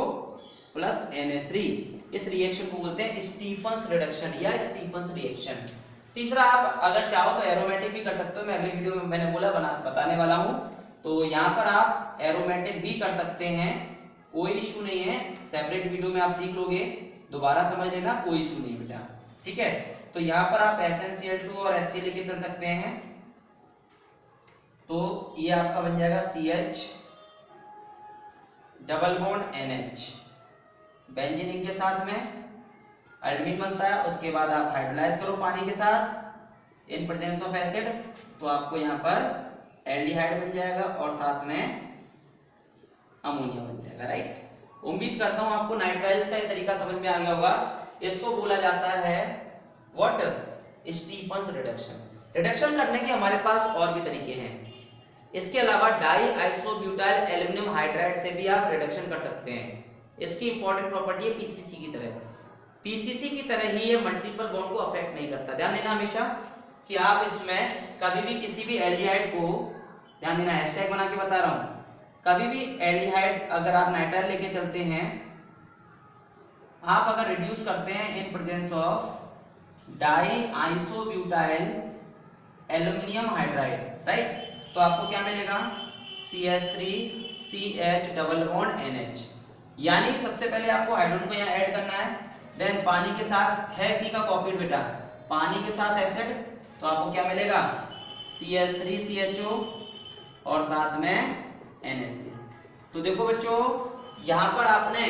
प्लस NH3। इस रिएक्शन को बोलते हैं स्टीफंस रिडक्शन या स्टीफंस रिएक्शन। तीसरा आप अगर चाहो तो एरोमेटिक भी कर सकते हो, मैं अगली वीडियो में मैंने बोला बताने वाला हूं, तो यहाँ पर आप एरोमेटिक भी कर सकते हैं, कोई इशू नहीं है, सेपरेट वीडियो में आप सीख लोगे, दोबारा समझ लेना, कोई इशू नहीं बेटा, ठीक है। तो यहाँ पर आप SnCl2 और HCl लेके चल सकते हैं, तो ये आपका बन जाएगा CH double bond NH, benzene के साथ में एल्डमीन बनता है, उसके बाद आप हाइड्रोलाइज करो पानी के साथ इन प्रेजेंस ऑफ एसिड, तो आपको यहाँ पर एल्डिहाइड बन जाएगा और साथ में अमोनिया बन जाएगा, राइट। उम्मीद करता हूं आपको नाइट्राइल्स का ये तरीका समझ में आ गया होगा। इसको बोला जाता है व्हाट, स्टीफंस रिडक्शन। रिडक्शन करने के हमारे पास और भी तरीके हैं, इसके अलावा डाई आइसोब्यूटाइल एल्युमिनियम हाइड्राइड से भी आप रिडक्शन कर सकते हैं। इसकी इंपॉर्टेंट प्रॉपर्टी है पीसीसी की तरह, पीसीसी की तरह ही ये मल्टीपल बॉन्ड को अफेक्ट नहीं करता। ध्यान देना हमेशा कि आप इसमें कभी भी किसी भी एल्डिहाइड को ध्यान देना, हैशटैग बना के बता रहा हूं। कभी भी एल्डिहाइड अगर आप नाइट्राइल लेके चलते हैं, आप अगर रिड्यूस करते हैं in presence of die isobutyl aluminium hydride, right, तो आपको क्या मिलेगा, CH3CH डबल बॉन्ड NH। यानी सबसे पहले आपको हाइड्रोजन को यहाँ ऐड करना है, देन पानी के साथ है सी का कॉपीड बेटा, पानी के साथ एसिड, तो आपको क्या मिलेगा, CH3CHO और साथ में NH3। तो देखो बच्चों, यहाँ पर आपने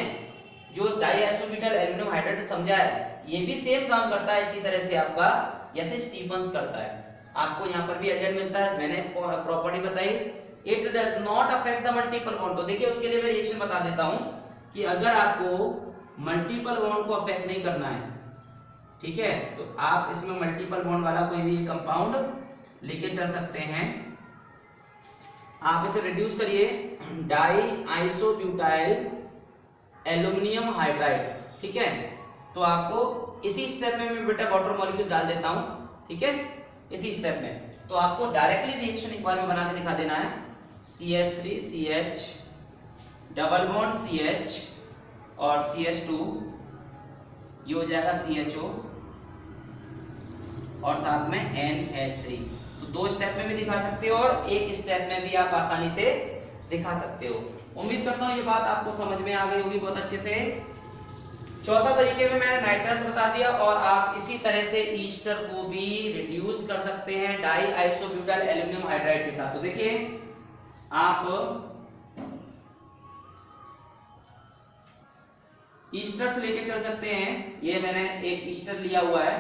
जो डाइआइसोब्यूटाइल एल्यूमिनियम हाइड्राइड समझा है, ये भी सेम काम करता है इसी तरह से आपका जैसे स्टीफन्स करता है। आपको यहाँ पर भी एडेड मिलता है, मैंने प्रॉपर्टी बताई, it does not affect the multiple bond. तो देखिए उसके लिए मैं रिएक्शन बता देता हूं कि अगर आपको मल्टीपल बॉन्ड को अफेक्ट नहीं करना है, ठीक है, तो आप इसमें मल्टीपल बॉन्ड वाला कोई भी कंपाउंड लेके चल सकते हैं। आप इसे रिड्यूस करिए, डाई आइसोब्यूटाइल एल्यूमिनियम हाइड्राइड, ठीक है, तो आपको इसी स्टेप में मैं बेटा वाटर मॉलिक्यूल्स डाल देता हूं, ठीक है, इसी स्टेप में। तो आपको डायरेक्टली रिएक्शन एक बार में बना के दिखा देना है, CH3CH डबल बॉन्ड CH और CH2, ये हो जाएगा CHO और साथ में NH3। तो दो स्टेप में भी दिखा सकते हो और एक स्टेप में भी आप आसानी से दिखा सकते हो। उम्मीद करता हूं ये बात आपको समझ में आ गई होगी बहुत अच्छे से। चौथा तरीके में मैंने नाइट्रस बता दिया, और आप इसी तरह से ईस्टर को भी रिड्यूस कर सकते हैं डाई आइसोब्यूटाइल एल्यूमिनियम हाइड्राइड के साथ। तो देखिए आप ईस्टर से लेके चल सकते हैं, ये मैंने एक ईस्टर लिया हुआ है।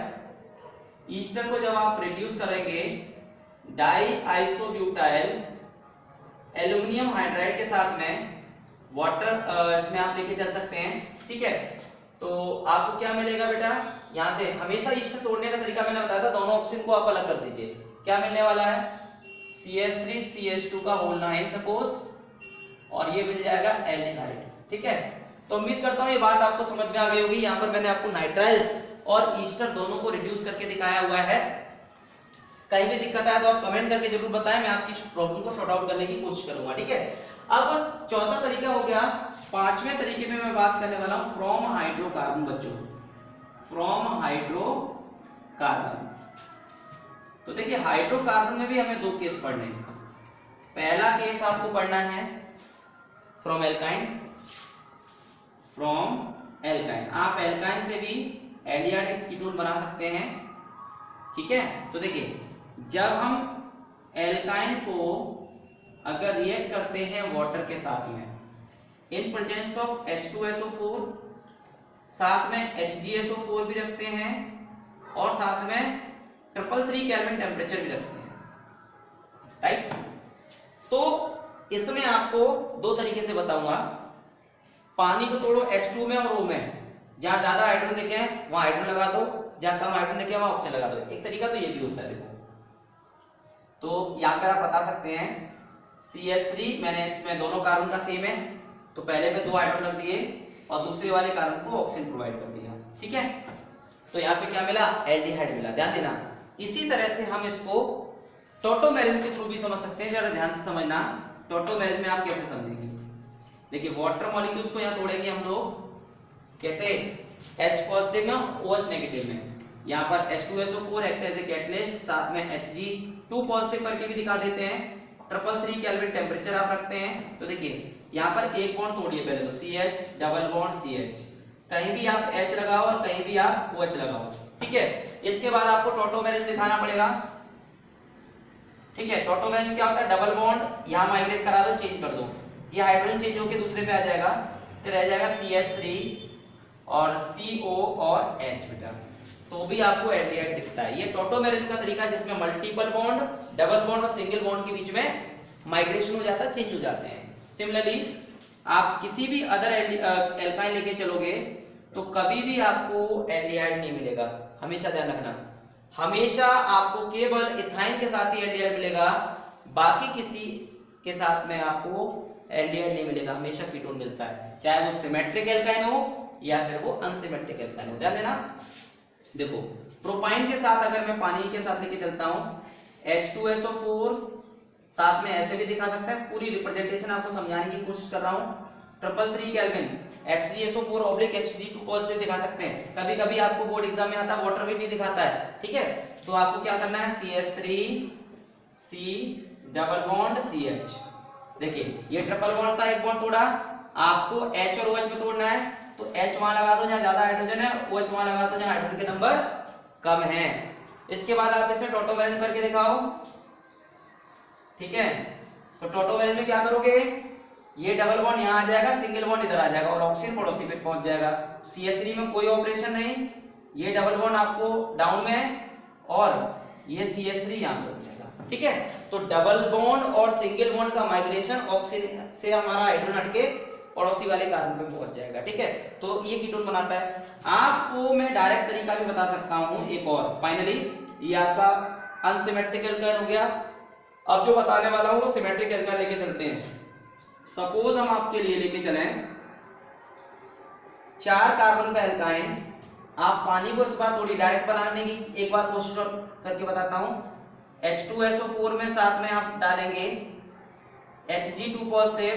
ईस्टर को जब आप रिड्यूस करेंगे डाई आइसोब्यूटाइल एल्यूमिनियम हाइड्राइड के साथ में वाटर, इसमें आप लेके चल सकते हैं, ठीक है, तो आपको क्या मिलेगा बेटा, यहां से हमेशा ईस्टर तोड़ने का तरीका मैंने बताया था, दोनों ऑक्सीजन को आप अलग कर दीजिए, क्या मिलने वाला है, CH3CH2 का होल 9 सपोज, और ये मिल जाएगा एल्डिहाइड, ठीक है। तो उम्मीद करता हूं ये बात आपको समझ में आ गई होगी। यहाँ पर मैंने आपको नाइट्राइल्स और ईस्टर दोनों को रिड्यूस करके दिखाया हुआ है। कहीं भी दिक्कत आए तो आप कमेंट करके जरूर बताएं, मैं आपकी प्रॉब्लम को सॉर्ट आउट करने की कोशिश करूंगा, ठीक है। अब चौथा तरीका हो गया। पांचवें तरीके में मैं बात करने वाला हूं फ्रॉम हाइड्रोकार्बन बच्चों, फ्रॉम हाइड्रोकार्बन। तो देखिए हाइड्रोकार्बन में भी हमें दो केस पढ़ने हैं। पहला केस आपको पढ़ना है फ्रॉम एल्काइन, फ्रॉम एल्काइन। आप एल्काइन से भी एल्डिहाइड कीटोन बना सकते हैं, ठीक है। तो देखिए जब हम एल्काइन को अगर रिएक्ट करते हैं वाटर के साथ में इन प्रेजेंस ऑफ H2SO4, साथ में HgSO4 भी रखते हैं और साथ में 333 केल्विन टेम्परेचर भी रखते हैं, राइट। तो इसमें आपको दो तरीके से बताऊंगा। पानी को तोड़ो H2 में और O में, जहां ज्यादा हाइड्रोजन दिखे वहां हाइड्रोजन लगा दो, जहां कम हाइड्रोजन दिखे वहां ऑक्सीजन लगा दो। एक तरीका तो ये भी होता है, देखो। तो यहां पर आप बता सकते हैं CH3, मैंने इसमें दोनों कार्बन का सेम है, तो पहले में दो हाइड्रोजन रख दिए और दूसरे वाले कार्बन को ऑक्सीजन प्रोवाइड कर दिया, ठीक है। तो यहाँ पे क्या मिला, एल्डिहाइड मिला। ध्यान देना, इसी तरह से हम इसको टोटोमेरिज्म के थ्रू भी समझ सकते हैं। जरा ध्यान से समझना, टोटोमेरिज्म में आप कैसे समझेंगे। देखिए वाटर मॉलिक्यूल्स को यहाँ तोड़ेंगे हम लोग कैसे, H पॉजिटिव में OH नेगेटिव में। यहाँ पर H2SO4 act as a catalyst, साथ में Hg2 पॉजिटिव करके भी दिखा देते हैं। 333 केल्विन टेम्परेचर आप रखते हैं। तो देखिए यहाँ पर एक बॉन्ड तोड़िए पहले, तो CH डबल बॉन्ड CH, कहीं भी आप H लगाओ और कहीं भी आप OH लगाओ, ठीक है। इसके बाद आपको टोटोमेरिज्म दिखाना पड़ेगा, ठीक है। टोटोमेरिज्म में क्या होता है, डबल बॉन्ड यहाँ माइग्रेट करा दो, चेंज कर दो, ये हाइड्रोजन चेंज होकर दूसरे पे आ जाएगा, तो रह जाएगा CH3 और CO और H बेटा, तो भी आपको एल्डिहाइड दिखता है। ये टोटोमेरिज्म का तरीका है जिसमें मल्टीपल बॉन्ड, डबल बॉन्ड और सिंगल बॉन्ड के बीच में माइग्रेशन हो जाता है, चेंज हो जाते हैं। सिमिलरली आप किसी भी अदर एल्काइन लेके चलोगे तो कभी भी आपको एल्डिहाइड नहीं मिलेगा, हमेशा ध्यान रखना। हमेशा आपको केवल इथाइन के साथ ही एल्डिहाइड मिलेगा, बाकी किसी के साथ में आपको एल्डिहाइड नहीं मिलेगा, हमेशा कीटोन मिलता है, चाहे वो सिमेट्रिक एल्काइन हो या फिर वो अनसिमेट्रिक एल्काइन हो। ध्यान देना, देखो प्रोपाइन के साथ अगर मैं पानी के साथ लेके चलता हूं H2SO4, साथ में ऐसे भी दिखा सकते हैं। पूरी रिप्रेजेंटेशन आपको समझाने की कोशिश कर रहा हूँ। 333 केल्विन HgSO4 Hg2 पॉजिटिव दिखा सकते हैं। कभी कभी आपको बोर्ड एग्जाम में आता है वाटर भी नहीं दिखाता है, ठीक है, तो आपको क्या करना है, CH3C डबल बॉन्ड CH। देखिए ये ट्रिपल बॉन्ड था, एक बॉन्ड तोड़ा, आपको H और OH में तोड़ना है, तो H वहां लगा दो जहां ज्यादा हाइड्रोजन है, OH वहां लगा दो जहां हाइड्रोजन के नंबर कम है। इसके बाद आप इसे टोटोवैलेंट करके दिखाओ, ठीक है। तो टोटोवैलेंट में क्या करोगे, ये डबल बॉन्ड यहां आ जाएगा, सिंगल बॉन्ड इधर आ जाएगा और ऑक्सीजन पड़ोसी पे पहुंच जाएगा। CH3 में कोई ऑपरेशन नहीं, ये डबल बॉन्ड आपको डाउन में है और ये CH3 यहां पे हो जाएगा, ठीक है। तो डबल बॉन्ड और सिंगल बॉन्ड का माइग्रेशन ऑक्सीजन से हमारा हाइड्रोजन हटके पड़ोसी वाले कार्बन पे पहुंच जाएगा, ठीक है। तो ये कीटोन बनाता है। आपको मैं डायरेक्ट तरीका भी बता सकता हूं एक और। फाइनली ये आपका अनसिमेट्रिक एल्काइन हो गया। अब जो बताने वाला हूं वो सिमेट्रिक एल्काइन लेके चलते हैं। सपोज हम आपके लिए लेके चलें 4 कार्बन का एल्काइन। आप पानी को इस बार थोड़ी डायरेक्ट बनाने की एक बार कोशिश और करके बताता हूं। H2SO4 में साथ में आप डालेंगे Hg2 पॉजिटिव,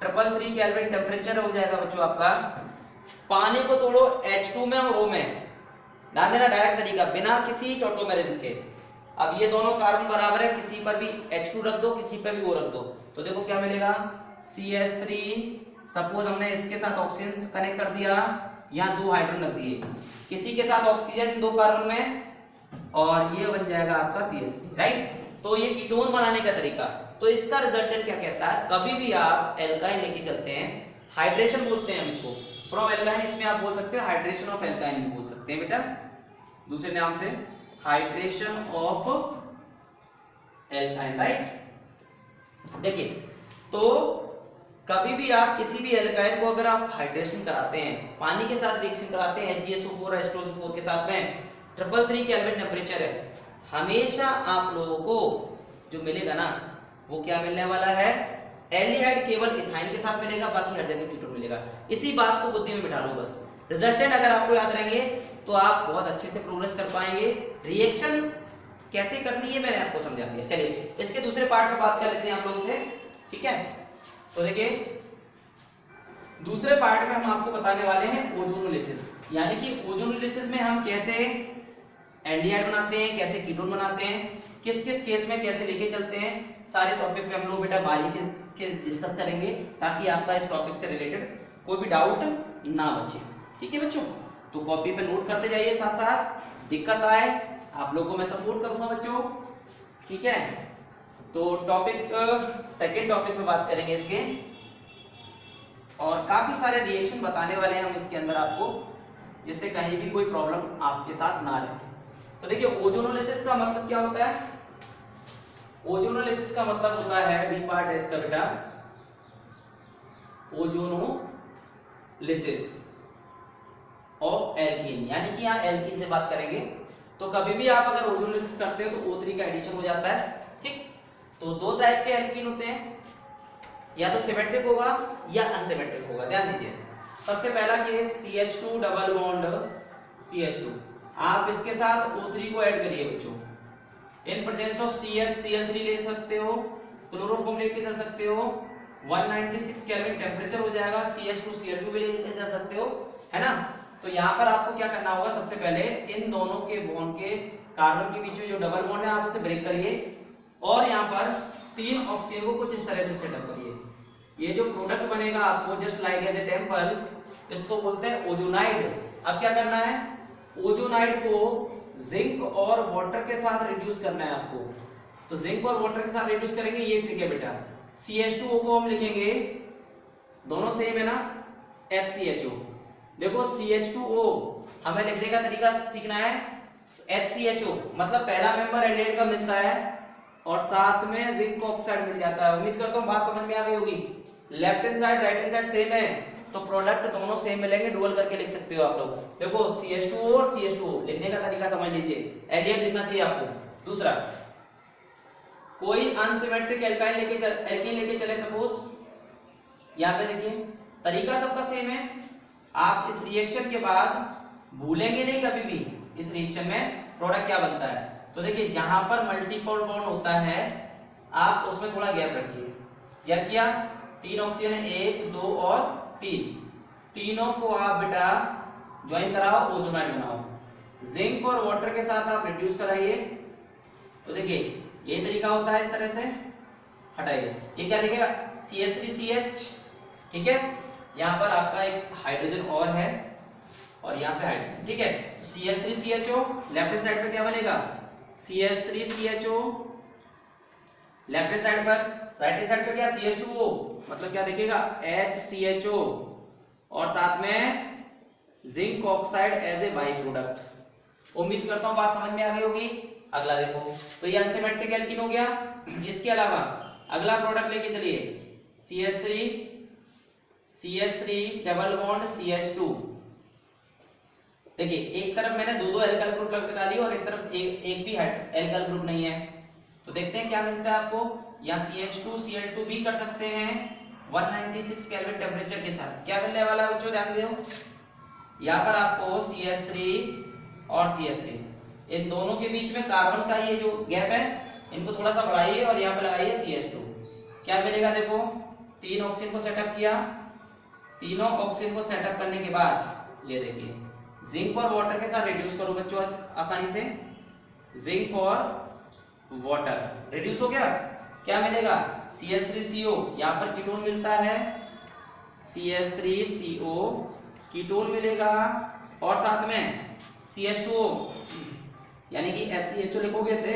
333 केल्विन टेम्परेचर हो जाएगा बच्चों आपका। पानी को तोड़ो H2 में और O में, ध्यान देना डायरेक्ट तरीका बिना किसी टोटोमेरिज्म के। अब ये दोनों कार्बन बराबर है, किसी पर भी H2 रख दो, किसी पर भी O रख दो, तो देखो क्या मिलेगा, CH3। सपोज हमने इसके साथ ऑक्सीजन कनेक्ट कर दिया, यहाँ 2 हाइड्रोजन रख दिए, किसी के साथ ऑक्सीजन 2 कार्बन में, और ये बन जाएगा आपका CH3, राइट। तो ये कीटोन बनाने का तरीका। तो इसका रिजल्टेंट क्या कहता है, कभी भी आप एल्काइन लेके चलते हैं, हाइड्रेशन बोलते हैं हम इसको, फ्रॉम एल्काइन, इसमें आप बोल सकते हो हाइड्रेशन ऑफ एल्काइन भी बोल सकते हैं बेटा, दूसरे नाम से हाइड्रेशन ऑफ एल्काइन, राइट। देखिए तो कभी भी आप किसी भी एल्काइन को अगर आप हाइड्रेशन कराते हैं, पानी के साथ रिएक्शन कराते हैं, HgSO4 H2SO4 के साथ में, 333 केल्विन टेम्परेचर है, हमेशा आप लोगों को जो मिलेगा ना वो क्या मिलने वाला है, एल्डिहाइड केवल इथाइन के साथ मिलेगा, बाकी हर जगह कीटोन मिलेगा। इसी बात को बुद्धि में बिठा लो बस। रिजल्टेंट अगर आपको याद रहेंगे तो आप बहुत अच्छे से प्रोग्रेस कर पाएंगे। रिएक्शन कैसे करनी है मैंने आपको समझा दिया। चलिए इसके दूसरे पार्ट में बात कर लेते हैं आप लोगों से, ठीक है। तो देखिए दूसरे पार्ट में हम आपको बताने वाले हैं ओजोनोलिसिस, यानी कि ओजोनोलिसिस में हम कैसे एल्डिहाइड बनाते हैं, कैसे कीटोन बनाते हैं, किस किस केस में कैसे लेके चलते हैं, सारे टॉपिक पे हम लोग बेटा बारीकी के डिस्कस करेंगे, ताकि आपका इस टॉपिक से रिलेटेड कोई भी डाउट ना बचे, ठीक है बच्चों। तो कॉपी पे नोट करते जाइए, साथ साथ दिक्कत आए आप लोगों को मैं सपोर्ट करूंगा बच्चों, ठीक है। तो टॉपिक सेकेंड टॉपिक पे बात करेंगे इसके, और काफी सारे रिएक्शन बताने वाले हैं हम इसके अंदर आपको, जिससे कहीं भी कोई प्रॉब्लम आपके साथ ना रहे। तो देखिए ओजोनोलिसिस का मतलब क्या होता है, ओजोनोलिसिस का मतलब होता है बी पार्ट इसका बेटा ओजोनोलिसिस ऑफ एल्कीन, यानी कि यहाँ एल्कीन से बात करेंगे। तो कभी भी आप अगर ओजोनोलिसिस करते हो तो O3 का एडिशन हो जाता है, ठीक। तो 2 टाइप के एल्कीन होते हैं, या तो सिमेट्रिक होगा या अनसिमेट्रिक होगा, ध्यान दीजिए। सबसे पहला case CH2 double bond CH2, आप इसके साथ O3 को ऐड करिए बच्चों, इन प्रेजेंस ऑफ CH ले सकते हो, क्लोरोफॉर्म लेके चल सकते हो, 196 केल्विन टेम्परेचर हो जाएगा, CH2 भी लेके चल सकते हो, है ना। तो यहाँ पर आपको क्या करना होगा, सबसे पहले इन दोनों के बॉन्ड के कार्बन के बीच में जो डबल बॉन्ड है आप उसे ब्रेक करिए, और यहाँ पर 3 ऑक्सीजन को कुछ इस तरह से सेटअप करिए। ये जो प्रोडक्ट बनेगा आपको just like as a temple, इसको बोलते हैं ओजोनाइड। अब क्या करना है, ओजोनाइड को जिंक और वाटर के साथ रिड्यूस करना है आपको। तो जिंक और वाटर के साथ रिड्यूस करेंगे, ये ट्रिक है बेटा। CH2O को हम लिखेंगे, दोनों सेम है ना, HCHO। देखो CH2O हमें लिखने का तरीका सीखना है, HCHO मतलब पहला मेंबर एल्डिहाइड का मिलता है और साथ में जिंक ऑक्साइड मिल जाता है। उम्मीद करता हूँ बात समझ में आ गई होगी। Left hand side right hand side same है, तो प्रोडक्ट दोनों सेम मिलेंगे, डुअल करके लिख सकते हो आप लोग। देखो CH2O और CH2O लिखने का तरीका समझ लीजिए, एल्डिहाइड लिखना चाहिए आपको। दूसरा, कोई अनसिमेट्रिक एल्काइन एल्कीन लेके चले, सपोज यहाँ पे देखिए तरीका सबका सेम है। आप इस रिएक्शन के बाद भूलेंगे नहीं कभी भी इस रिएक्शन में प्रोडक्ट क्या बनता है। तो देखिए जहां पर मल्टीपल बॉन्ड होता है आप उसमें थोड़ा गैप रखिए। क्या किया, 3 ऑक्सीजन है, 1 2 और 3, तीनों को आप बेटा ज्वाइन कराओ, ओजोनाइड बनाओ। जिंक और वाटर के साथ आप रिड्यूस कराइए। तो देखिए यही तरीका होता है, इस तरह से हटाइए। ये क्या दिखेगा, CH3CH, ठीक है। यहाँ पर आपका एक हाइड्रोजन और है और यहाँ पे हाइड्रोजन, ठीक है। तो CH3CHO लेफ्ट हैंड साइड पे क्या बनेगा, CH3CHO लेफ्ट हैंड साइड पर, राइट हैंड साइड पे क्या CH2O, मतलब क्या दिखेगा HCHO और साथ में zinc oxide as a by product. उम्मीद करता हूं बात समझ में आ गई होगी। अगला देखो, तो ये अनसिमेट्रिक एल्कीन हो गया। इसके अलावा अगला प्रोडक्ट लेके चलिए, CH3 डबल बॉन्ड CH2। देखिए एक तरफ मैंने दो एल्काइल ग्रुप लगा ली और एक तरफ एक भी एल्काइल ग्रुप नहीं है। तो देखते हैं क्या मिलता है आपको। यहाँ CH2Cl2 भी कर सकते हैं 196 केल्विन टेम्परेचर के साथ। क्या मिलने वाला है बच्चों, ध्यान दो। यहाँ पर आपको CH3 और CH3, इन दोनों के बीच में कार्बन का ये जो गैप है इनको थोड़ा सा बढ़ाइए और यहाँ पे लगाइए CH2। क्या मिलेगा देखो, 3 ऑक्सीजन को सेटअप किया। तीनों ऑक्सीजन को सेटअप करने के बाद ये देखिए जिंक और वाटर के साथ रिड्यूस करो बच्चों आसानी से। जिंक और वाटर रिड्यूस हो गया, क्या मिलेगा CH3CO, यहाँ पर कीटोन मिलता है CH3CO कीटोन मिलेगा और साथ में CH2O यानी कि HCHO लिखोगे से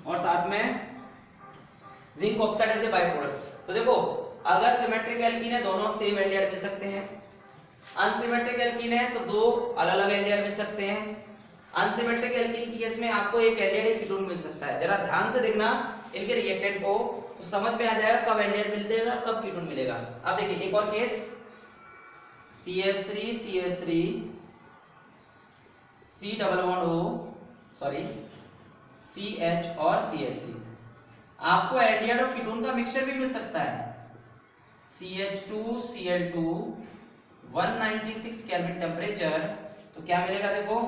और साथ में zinc oxide as a by product. तो देखो अगर सिमेट्रिक एल्कीन है दोनों सेम एल्डिहाइड मिल सकते हैं, अनसिमेट्रिक एल्कीन है तो दो अलग अलग एल्डिहाइड मिल सकते हैं। अनसिमेट्रिक एल्कीन की केस में आपको एक एल्डिहाइड एक कीटोन मिल सकता है। जरा ध्यान से देखना इनके रिएक्टेंट को, तो समझ में आ जाएगा कब एल्डिहाइड मिलेगा कब कीटोन मिलेगा। अब देखिए एक और case, CH3 C double bond O sorry CH और CH3, आपको एल्डिहाइड और कीटोन का मिक्सचर भी मिल सकता है। CH2Cl2 196 केल्विन टेम्परेचर, तो क्या मिलेगा देखो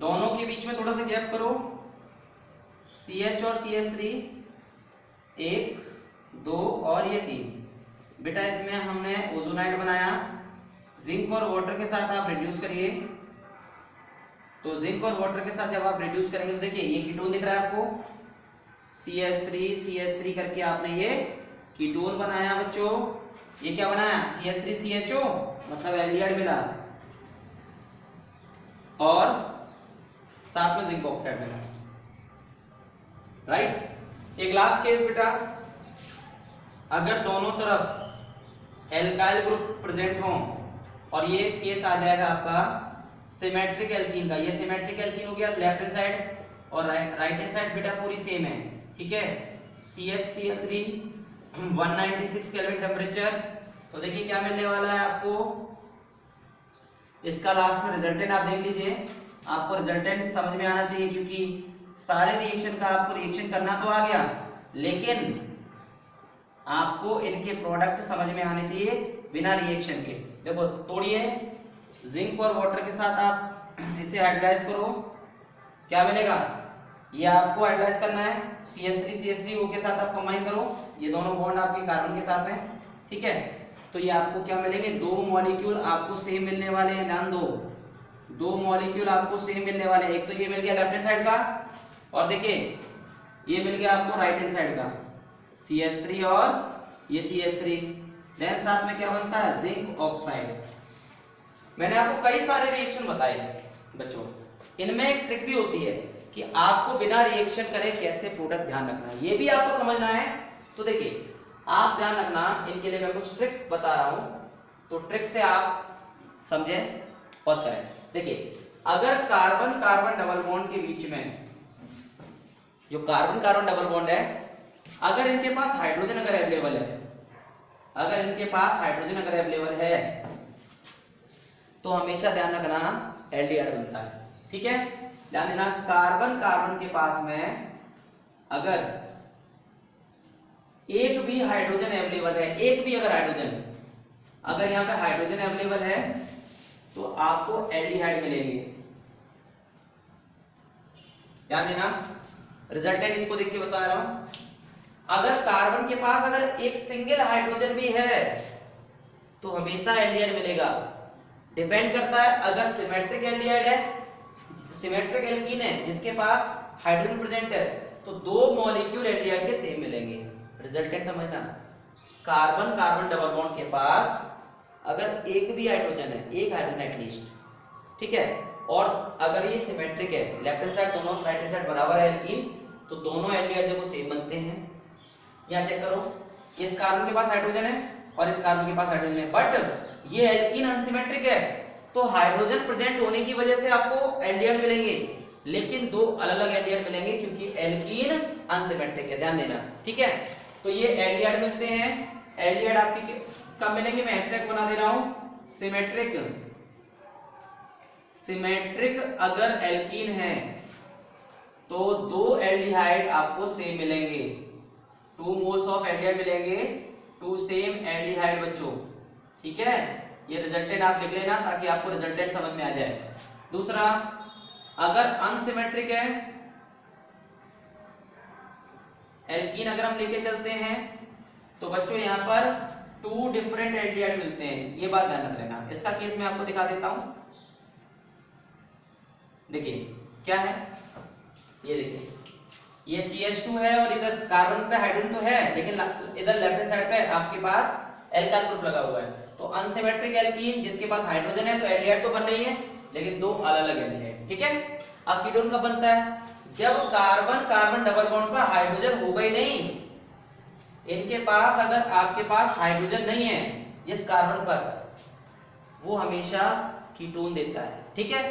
दोनों के बीच में थोड़ा सा गैप करो, CH और CH3 1 2 और ये 3। बेटा इसमें हमने ओजोनाइड बनाया, जिंक और वाटर के साथ आप रिड्यूस करिए। तो जिंक और वाटर के साथ जब आप रिड्यूस करेंगे तो देखिए ये कीटोन दिख रहा है आपको, CH3 करके आपने ये कीटोन बनाया बच्चों। ये क्या बनाया CH3CHO मतलब एल्डिहाइड मिला और साथ में जिंक ऑक्साइड मिला, राइट। एक लास्ट केस बेटा, अगर दोनों तरफ एल्काइल ग्रुप प्रेजेंट हो और ये केस आ जाएगा आपका सिमेट्रिक एल्कीन का। ये सिमेट्रिक एल्कीन हो गया लेफ्ट हैंड साइड और राइट हैंड साइड बेटा पूरी सेम है, ठीक है। CHCl3 196 kelvin temperature. तो देखिए क्या मिलने वाला है आपको, इसका लास्ट में रिजल्टेंट आप देख लीजिए। आपको रिजल्टेंट समझ में आना चाहिए क्योंकि सारे रिएक्शन का आपको रिएक्शन करना तो आ गया, लेकिन आपको इनके प्रोडक्ट समझ में आने चाहिए बिना रिएक्शन के। देखो तोड़िए, जिंक और वाटर के साथ आप इसे हाइड्रोलाइज करो, क्या मिलेगा, ये आपको हाइड्रोलाइज करना है। CH3 के साथ आप कंबाइन करो, ये दोनों बॉन्ड आपके कार्बन के साथ हैं, ठीक है। तो ये आपको क्या मिलेंगे, दो मॉलिक्यूल आपको सेम मिलने वाले हैं। ध्यान दो मॉलिक्यूल आपको सेम मिलने वाले हैं। एक तो ये मिल गया लेफ्ट हैंड साइड का और देखिए ये मिल गया आपको राइट हैंड साइड का, CH3 और ये CH3। देन साथ में क्या बनता है, जिंक ऑक्साइड। मैंने आपको कई सारे रिएक्शन बताए बच्चों, इनमें एक ट्रिक भी होती है कि आपको बिना रिएक्शन करे कैसे प्रोडक्ट ध्यान रखना है, ये भी आपको समझना है। तो देखिए आप ध्यान रखना, इनके लिए मैं कुछ ट्रिक बता रहा हूं, तो ट्रिक से आप समझें और करें। देखिए अगर कार्बन कार्बन डबल बॉन्ड के बीच में जो कार्बन कार्बन डबल बॉन्ड है, अगर इनके पास हाइड्रोजन अगर अवेलेबल है, अगर इनके पास हाइड्रोजन अगर अवेलेबल है तो हमेशा ध्यान रखना एल्डिहाइड बनता है, ठीक है। ध्यान देना, कार्बन कार्बन के पास में अगर एक भी हाइड्रोजन अवेलेबल है, एक भी अगर हाइड्रोजन, अगर यहां पे हाइड्रोजन अवेलेबल है तो आपको एल्डिहाइड मिलेंगे। ध्यान देना, रिजल्टेंट इसको देख के बता रहा हूं। अगर कार्बन के पास अगर एक सिंगल हाइड्रोजन भी है तो हमेशा एल्डिहाइड मिलेगा। डिपेंड करता है, अगर सिमेट्रिक एल्डिहाइड है, सिमेट्रिक एल्कीन है जिसके पास हाइड्रोजन प्रेजेंट है, तो दो मॉलिक्यूल एल्डिहाइड के सेम मिलेंगे। रिजल्टेंट समझना, कार्बन कार्बन डबल बॉन्ड के पास अगर एक भी हाइड्रोजन है, एक हाइड्रोजन एटलीस्ट, ठीक है, और अगर ये सिमेट्रिक है, लेफ्ट हैंड साइड दोनों, राइट हैंड साइड बराबर है एल्कीन, तो दोनों एल्डिहाइड देखो सेम बनते हैं। यहां चेक करो, इस कार्बन के पास हाइड्रोजन है और इस कार्बन के पास हाइड्रोजन है, बट ये एल्कीन अनसिमेट्रिक है, तो हाइड्रोजन प्रेजेंट होने की वजह से आपको एल्डिहाइड मिलेंगे, लेकिन दो अलग अलग एल्डिहाइड मिलेंगे क्योंकि एल्कीन अनसिमेट्रिक है। ध्यान देना, ठीक है। तो ये एल्डिहाइड मिलते हैं। एल्डिहाइड आपके कब मिलेंगे, मैं हैशटैग बना दे रहा हूं, सिमेट्रिक। सिमेट्रिक अगर एल्कीन है तो दो एल्डिहाइड आपको सेम मिलेंगे, 2 मोल्स ऑफ एल्डिहाइड मिलेंगे, 2 सेम एल्डिहाइड बच्चों, ठीक है। ये रिजल्टेंट आप लिख लेना ताकि आपको रिजल्टेंट समझ में आ जाए। दूसरा, अगर अनसिमेट्रिक है एल्कीन अगर हम लेके चलते हैं तो बच्चों यहां पर 2 डिफरेंट एल्डिहाइड मिलते हैं, ये बात ध्यान रख लेना। इसका केस मैं आपको दिखा देता हूं। देखिए क्या है, ये देखिए, ये CH2 है और इधर कार्बन पे हाइड्रोजन तो है, लेकिन इधर लेफ्ट हैंड साइड पे आपके पास एल्काइल ग्रुप लगा हुआ है। तो अनसिमेट्रिक एल्कीन जिसके पास हाइड्रोजन है तो एल्डिहाइड तो बन रही है, लेकिन दो अलग अलग एल्डिहाइड, ठीक है। अब कीटोन कब बनता है, जब कार्बन कार्बन डबल बॉन्ड पर हाइड्रोजन होगा ही नहीं। इनके पास अगर आपके पास हाइड्रोजन नहीं है जिस कार्बन पर, वो हमेशा कीटोन देता है, ठीक है,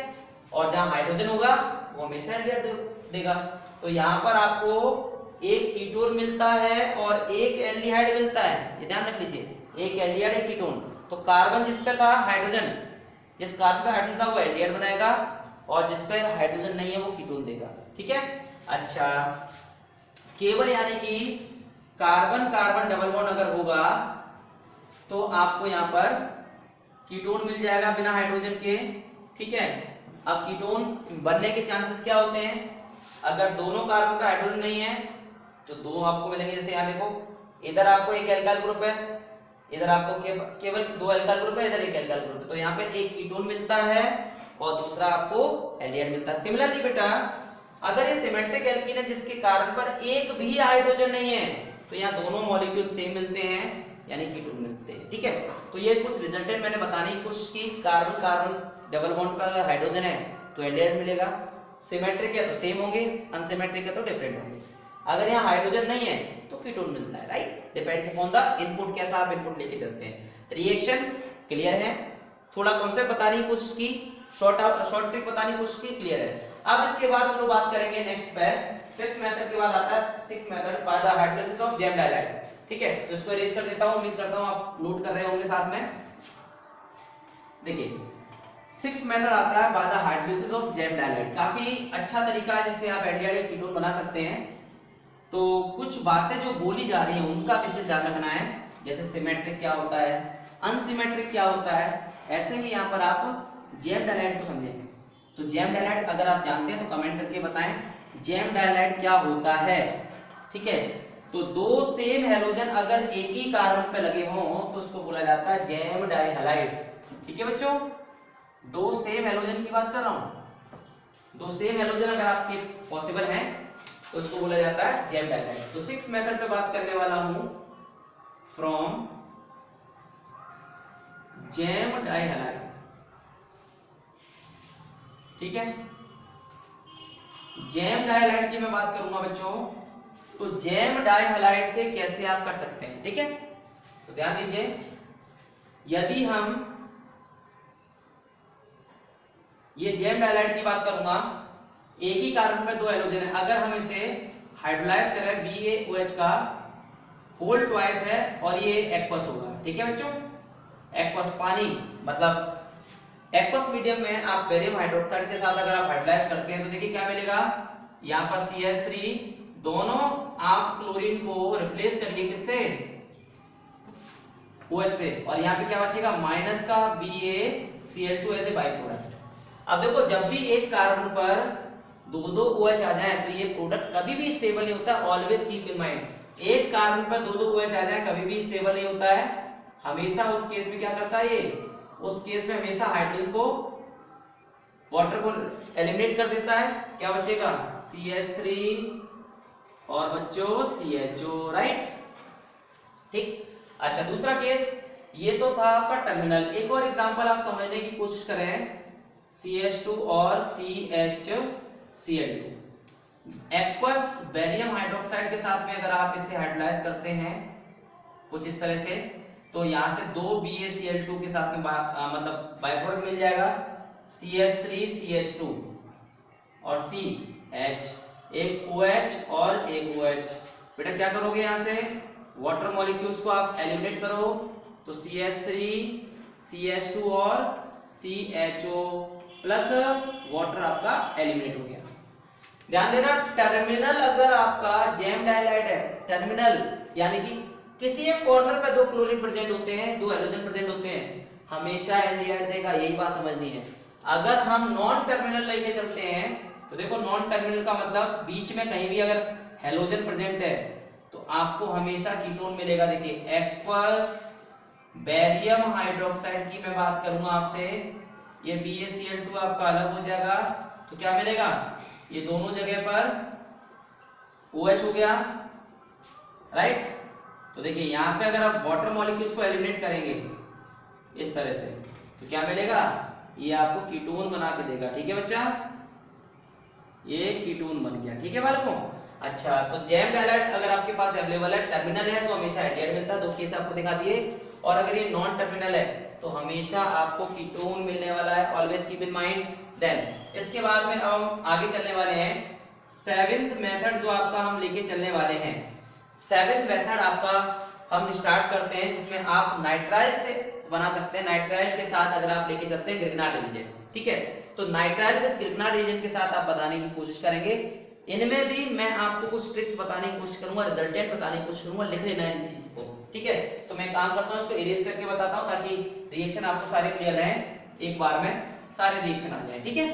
और जहां हाइड्रोजन होगा वो हमेशा एल्डिहाइड देगा। तो यहां पर आपको एक कीटोन मिलता है और एक एल्डिहाइड मिलता है, ये ध्यान रख लीजिए, एक एल्डिहाइड एक कीटोन। तो कार्बन जिस पे था हाइड्रोजन, जिस कार्बन पे हाइड्रोजन था वो एल्डिहाइड बनाएगा, और जिस पे हाइड्रोजन नहीं है वो कीटोन देगा, ठीक है। अच्छा, केवल यानी कि कार्बन कार्बन डबल बॉन्ड अगर होगा तो आपको यहां पर कीटोन मिल जाएगा बिना हाइड्रोजन के, ठीक है। अब कीटोन बनने के चांसेस क्या होते हैं, अगर दोनों कार्बन पे हाइड्रोजन नहीं है तो दो आपको मिलेंगे। जैसे यहाँ देखो, इधर आपको एक एल्काइल ग्रुप है, इधर आपको केवल 2 एल्काइल ग्रुप है, इधर एक एल्काइल ग्रुप है, तो यहाँ पे एक कीटोन मिलता है और दूसरा आपको एल्डिहाइड मिलता है। सिमिलरली बेटा, अगर ये सिमेट्रिक एल्कीन है जिसके कार्बन पर एक भी हाइड्रोजन नहीं है, तो यहाँ दोनों मॉलिक्यूल सेम मिलते हैं, यानी कीटोन मिलते हैं, ठीक है। तो ये कुछ रिजल्टेंट मैंने बताने की कोशिश की। कार्बन कार्बन डबल बॉन्ड पर अगर हाइड्रोजन है तो एल्डिहाइड मिलेगा, सिमेट्रिक है तो सेम होंगे, अनसिमेट्रिक है तो डिफरेंट होंगे। अगर यहाँ हाइड्रोजन नहीं है तो कीटोन मिलता है, right, depends upon the input, कैसा आप इनपुट लेके चलते हैं। रिएक्शन क्लियर है, थोड़ा कॉन्सेप्ट बताने की कोशिश की, शॉर्ट ट्रिक बताने की कोशिश की, क्लियर है। अब इसके बाद हम लोग बात करेंगे नेक्स्ट पे, फिफ्थ मेथड के बाद आता है sixth method, by the hydrolysis of gem dihalide, ठीक है। तो इसको इरेज कर देता हूं, उम्मीद करता हूं आप नोट कर रहे होंगे साथ में। देखिए, सिक्स्थ मेथड आता है by the hydrolysis of gem dihalide. काफी अच्छा तरीका है जिससे आप एल्डिहाइड कीटोन बना सकते हैं। तो कुछ बातें जो बोली जा रही हैं उनका विशेष ध्यान रखना है, जैसे सिमेट्रिक क्या होता है, अनसिमेट्रिक क्या होता है, ऐसे ही यहाँ पर आप जेम डाइलाइट को समझें। तो जेम डाइलाइट अगर आप जानते हैं तो कमेंट करके बताएं जेम डाइलाइट क्या होता है, ठीक है। तो दो सेम हैलोजन अगर एक ही कार्बन पे लगे हों तो उसको बोला जाता है जेम डाइहैलाइड, ठीक है बच्चों। दो सेम हैलोजन की बात कर रहा हूं, दो सेम हैलोजन अगर आपके पॉसिबल हैं तो उसको बोला जाता है जेम डाइहैलाइड। तो सिक्स्थ मेथड पे बात करने वाला हूं, फ्रॉम जेम डाइहैलाइड, ठीक है। जेम डाइहैलाइड की मैं बात करूंगा बच्चों, तो जेम डाइहैलाइड से कैसे आप कर सकते हैं, ठीक है। तो ध्यान दीजिए, यदि हम ये जेम डाइहैलाइड की बात करूंगा, एक ही कार्बन पे दो हैलोजन है, अगर हम इसे हाइड्रोलाइज करें BaOH का होल ट्वाइस है और ये एक्वस होगा, ठीक है बच्चों। एक्वस पानी, मतलब एक्वस मीडियम में आप बेरियम हाइड्रोक्साइड के साथ अगर आप हाइड्रोलाइज करते हैं तो देखिए क्या मिलेगा, यहाँ पर CH3, दोनों आप क्लोरीन को रिप्लेस करिए किससे, OH से, और यहाँ पे क्या बचेगा माइनस का BaCl2 as a by product. अब देखो, जब भी एक कार्बन पर दो दो OH आ जाए तो ये प्रोडक्ट कभी भी स्टेबल नहीं होता, ऑलवेज कीप इन माइंड। एक कार्बन पर दो दो OH आ जाए कभी भी स्टेबल नहीं होता है, हमेशा उस केस में क्या करता है ये, उस केस में हमेशा हाइड्रोजन को, वाटर को एलिमिनेट कर देता है। क्या बचेगा CH3 और बच्चों CHO, राइट। ठीक, अच्छा दूसरा केस, ये तो था आपका टर्मिनल। एक और एग्जांपल आप समझने की कोशिश करें, CH2 और CHCl2 एक्वस बेरियम हाइड्रोक्साइड के साथ में अगर आप इसे हाइड्रोलाइज करते हैं कुछ इस तरह से, तो यहां से दो BaCl2 के साथ में मतलब बाय प्रोडक्ट मिल जाएगा, CH3CH2 और CH, एक OH और एक OH। बेटा क्या करोगे, यहां से वाटर मॉलिक्यूल्स को आप एलिमिनेट करो तो CH3 CH2 और CHO प्लस वाटर आपका एलिमिनेट हो गया। ध्यान देना, टर्मिनल अगर आपका जैम डाइलाइड है, टर्मिनल यानी कि किसी एक कॉर्नर पे दो क्लोरीन प्रेजेंट होते हैं, दो हाइड्रोजन प्रेजेंट होते हैं, हमेशा एल्डिहाइड देगा, यही बात समझनी है। अगर हम नॉन टर्मिनल लेके चलते हैं तो देखो नॉन टर्मिनल का मतलब बीच में कहीं भी अगर हैलोजन प्रेजेंट है तो आपको हमेशा कीटोन मिलेगा। देखिए एक्वस बेरियम हाइड्रोक्साइड की मैं बात करूंगा आपसे, ये BaCl2 आपका अलग हो जाएगा तो क्या मिलेगा, ये दोनों जगह पर OH हो गया, राइट। तो देखिए यहाँ पे अगर आप वाटर मॉलिक्यूल्स को एलिमिनेट करेंगे इस तरह से तो क्या मिलेगा, ये आपको कीटोन बना के देगा। ठीक है बच्चा, ये कीटोन बन गया। ठीक है बालकों, अच्छा तो जैम डाइलाइड अगर आपके पास अवेलेबल है, टर्मिनल है तो हमेशा एल्डिहाइड मिलता है, दो केस आपको दिखा दिए। और अगर ये नॉन टर्मिनल है तो हमेशा आपको कीटोन मिलने वाला है, always keep in mind. Then इसके बाद में अब हम आगे चलने वाले हैं, सेवेंथ मेथड जो आपका हम लेके चलने वाले हैं। सेवेंथ मेथड आपका हम स्टार्ट करते हैं जिसमें आप नाइट्राइल से बना सकते हैं, नाइट्राइल के साथ अगर आप लेके चलते हैं ग्रिग्नार्ड रीजन। ठीक है, तो नाइट्राइल विद ग्रिग्नार्ड रीजन के साथ आप बताने की कोशिश करेंगे। इनमें भी मैं आपको कुछ ट्रिक्स बताने की कोशिश करूंगा, रिजल्टेंट बताने की कोशिश करूंगा, लिख लेना इन चीज को। ठीक है, तो मैं काम करता हूं, इसको इरेज करके बताता हूं ताकि रिएक्शन आपको सारे क्लियर रहें, एक बार में सारे रिएक्शन आ जाए। ठीक है,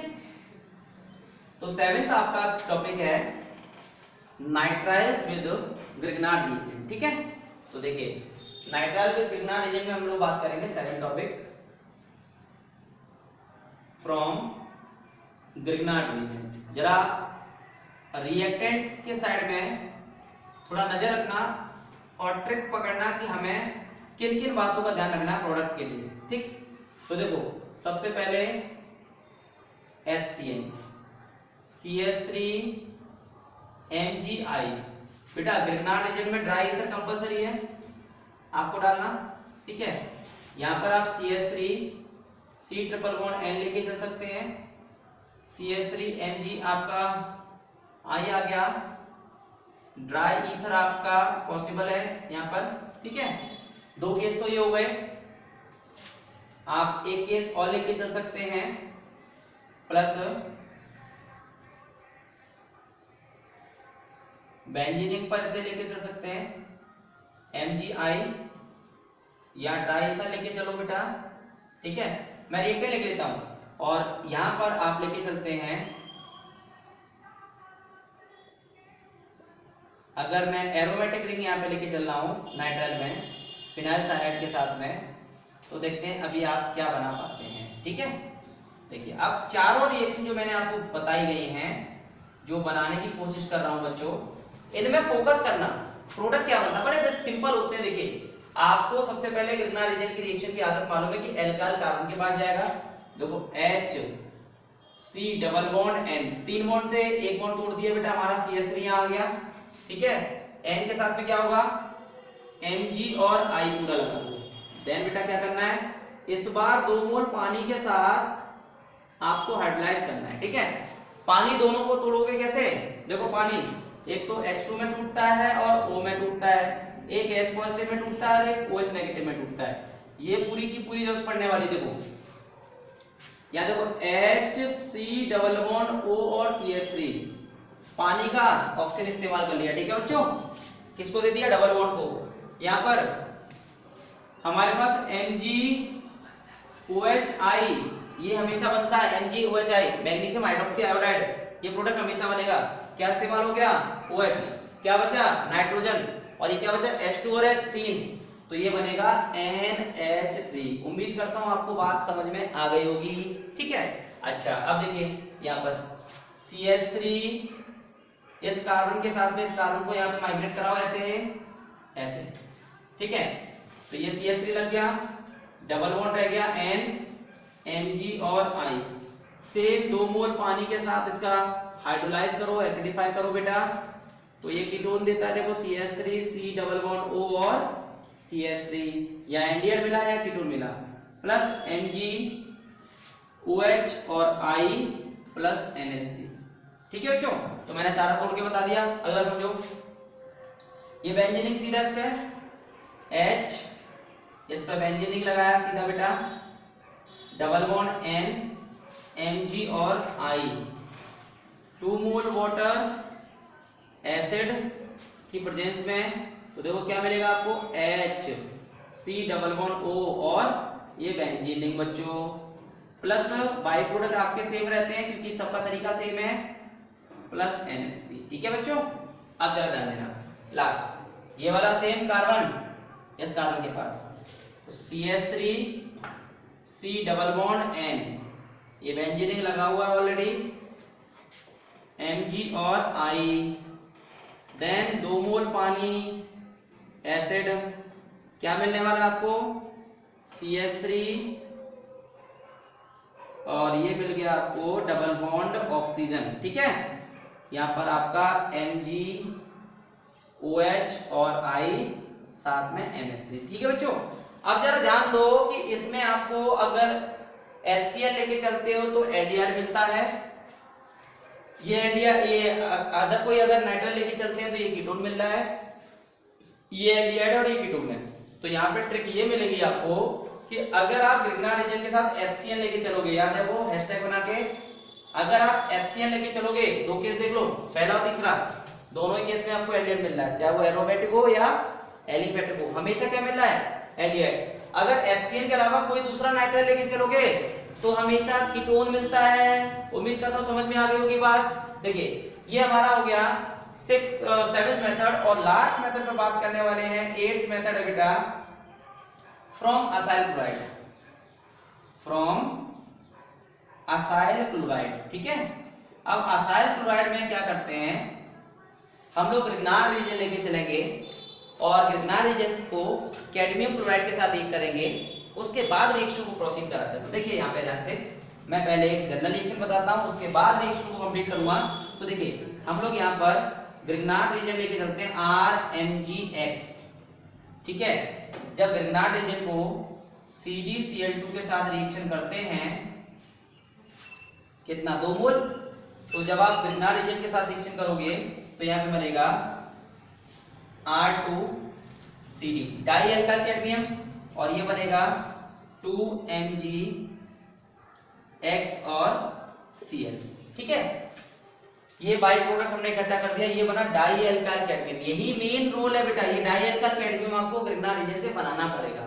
तो सेवेंथ आपका टॉपिक है नाइट्राइल्स विद ग्रिग्नार्ड रीजन। ठीक है, तो देखिए नाइट्राइल विद ग्रिग्नार्ड रीजन में हम लोग बात करेंगे, seventh topic from Grignard reason. जरा रिएक्टेंट के साइड में थोड़ा नजर रखना और ट्रिक पकड़ना कि हमें किन किन बातों का ध्यान रखना है प्रोडक्ट के लिए। ठीक, तो देखो सबसे पहले HCl, CH3 MgI। बेटा ग्रिग्नार्ड रीजन में ड्राई ईथर कंपलसरी है आपको डालना। ठीक है, यहां पर आप CH3 C triple bond N लेके चल सकते हैं, CH3 Mg आपका I आ गया, ड्राई ईथर आपका पॉसिबल है यहां पर। ठीक है, दो केस तो ये हो गए, आप एक केस और लेके चल सकते हैं, प्लस बेंजीनिक पर इसे लेके चल सकते हैं MgI या ड्राई ईथर लेके चलो बेटा। ठीक है, मैं रिएक्टेंट लिख लेता हूं और यहां पर आप लेके चलते हैं, अगर मैं एरोमेटिक रिंग यहाँ पे लेके चल रहा हूँ नाइट्राइल में फिनाइल साइनाइड के साथ में, तो देखते हैं अभी आप क्या बना पाते हैं। ठीक है, देखिए अब चारों रिएक्शन जो मैंने आपको बताई गई हैं, जो बनाने की कोशिश कर रहा हूँ बच्चों, इनमें फोकस करना। प्रोडक्ट क्या बनता है, बड़े बड़े सिंपल होते हैं। देखिए आपको सबसे पहले ग्रिग्नार्ड रीजन की रिएक्शन की आदत मालूम है कि एल्काइल कार्बन के पास जाएगा, देखो HC डबल बॉन्ड N, तीन बॉन्ड थे, एक बॉन्ड तोड़ दिया बेटा, हमारा CH3 यहाँ आ गया। ठीक है, N के साथ में क्या होगा, Mg और I पूरा लगा दो। देन बेटा क्या करना है, इस बार 2 मोल पानी के साथ आपको हाइड्रोलाइज करना है। ठीक है, पानी दोनों को तोड़ोगे कैसे, देखो पानी एक तो H2 में टूटता है और O में टूटता है, एक H पॉजिटिव में टूटता है और एक OH नेगेटिव में टूटता है। ये पूरी की पूरी जरूरत पड़ने वाली, देखो यहाँ देखो HC डबल बॉन्ड O और CH3, पानी का ऑक्सीजन इस्तेमाल कर लिया। ठीक है बच्चों, किसको दे दिया, डबल बॉन्ड को। यहाँ पर हमारे पास MgOHI, ये हमेशा बनता है MgOHI, मैग्नीशियम हाइड्रोक्सी आयोडाइड, ये प्रोडक्ट हमेशा बनेगा। क्या इस्तेमाल हो गया, OH, क्या बचा नाइट्रोजन, और ये क्या बचा H2 और H, 3, तो ये बनेगा NH3। उम्मीद करता हूं आपको बात समझ में आ गई होगी, ठीक है। अच्छा अब देखिए यहाँ पर CH3, इस कार्बन के साथ में इस कार्बन को यहाँ पे माइग्रेट कराओ ऐसे, ठीक है। तो ये CH3 लग गया, डबल बॉन्ड रह गया N, Mg और I, सेम 2 मोल पानी के साथ इसका हाइड्रोलाइज करो, एसिडिफाई करो बेटा, तो ये कीटोन देता है देखो CH3, C double bond O और CH3, या एल्डिहाइड मिला या कीटोन मिला, प्लस Mg OH और I प्लस NH3, ठीक है बच्चों। तो मैंने सारा तोड़ के बता दिया। अगला समझो, ये बेंजीनिंग सीधा इस पे H, इस पे बेंजीनिंग लगाया सीधा बेटा, डबल बॉन्ड N, Mg और I, 2 मोल वाटर एसिड की प्रेजेंस में, तो देखो क्या मिलेगा आपको H, C double bond O और ये बेंजीनिंग बच्चों, प्लस बाई प्रोडक्ट आपके सेम रहते हैं क्योंकि सबका तरीका सेम है, प्लस NH3, ठीक है बच्चों। अब जरा ध्यान देना, लास्ट ये वाला सेम कार्बन, इस कार्बन के पास, तो CH3, C double bond N, ये बेंजीनिंग लगा हुआ है ऑलरेडी, Mg और I, देन 2 मोल पानी एसिड, क्या मिलने वाला आपको CH3, और ये मिल गया आपको डबल बॉन्ड ऑक्सीजन, ठीक है। यहाँ पर आपका Mg OH और I साथ में NH3, ठीक है बच्चों। अब जरा ध्यान दो कि इसमें आपको अगर HCl लेके चलते हो तो एल्डिहाइड मिलता है, ये एल्डिहाइड, ये अदर कोई अगर नाइट्राइल लेके चलते हैं तो ये कीटोन मिल रहा है, ये एल्डिहाइड और ये कीटोन है। तो यहाँ पे ट्रिक ये मिलेगी आपको कि अगर आप ग्रिग्नार्ड रीजन के साथ HCl लेके चलोगे, याद है वो हैशटैग बना के, अगर आप HCl लेके चलोगे, 2 केस देख लो, पहला और तीसरा, दोनों ही केस में आपको एल्डिहाइड मिल रहा है, चाहे वो एरोमेटिक हो या एलिफेटिक हो, हमेशा क्या मिल रहा है एल्डिहाइड। अगर HCl के अलावा कोई दूसरा नाइट्राइल लेके चलोगे तो हमेशा कीटोन मिलता है। उम्मीद करता हूं समझ में आ गई होगी बात। देखिए ये हमारा हो गया 7th मेथड, और लास्ट मेथड पे बात करने वाले हैं 8th मेथड है बेटा, from acyl chloride, from acyl chloride, ठीक है। अब असाइल क्लोराइड में क्या करते हैं हम लोग, ग्रिग्नार्ड रीजन लेके चलेंगे और ग्रिग्नार्ड रीजन को कैडमियम क्लोराइड के साथ रिएक्ट करेंगे, उसके बाद रिएक्शन को प्रोसीड कराते हैं। तो देखिए यहाँ पे ध्यान से, मैं पहले एक जनरल रिएक्शन बताता हूँ, उसके बाद रिएक्शन को कंप्लीट करूंगा। तो देखिए हम लोग यहाँ पर ग्रिग्नार्ड रीजन लेके चलते हैं RMgX, ठीक है। जब ग्रिग्नार्ड रीजन को CdCl2 के साथ रिएक्शन करते हैं, कितना 2 मोल, तो जब आप ग्रिग्नार्ड रीजन के साथ रिएक्शन करोगे तो यहाँ पे बनेगा R2CD, डाई एल्काइल कैडमियम, और ये बनेगा 2MgX और Cl, ठीक है। ये बाई प्रोडक्ट हमने इकट्ठा कर दिया, ये बना डाई एल्काइल कैडमियम। यही मेन रोल है बेटा, ये डाई एल्काइल कैडमियम आपको ग्रिग्नार्ड रीजन से बनाना पड़ेगा।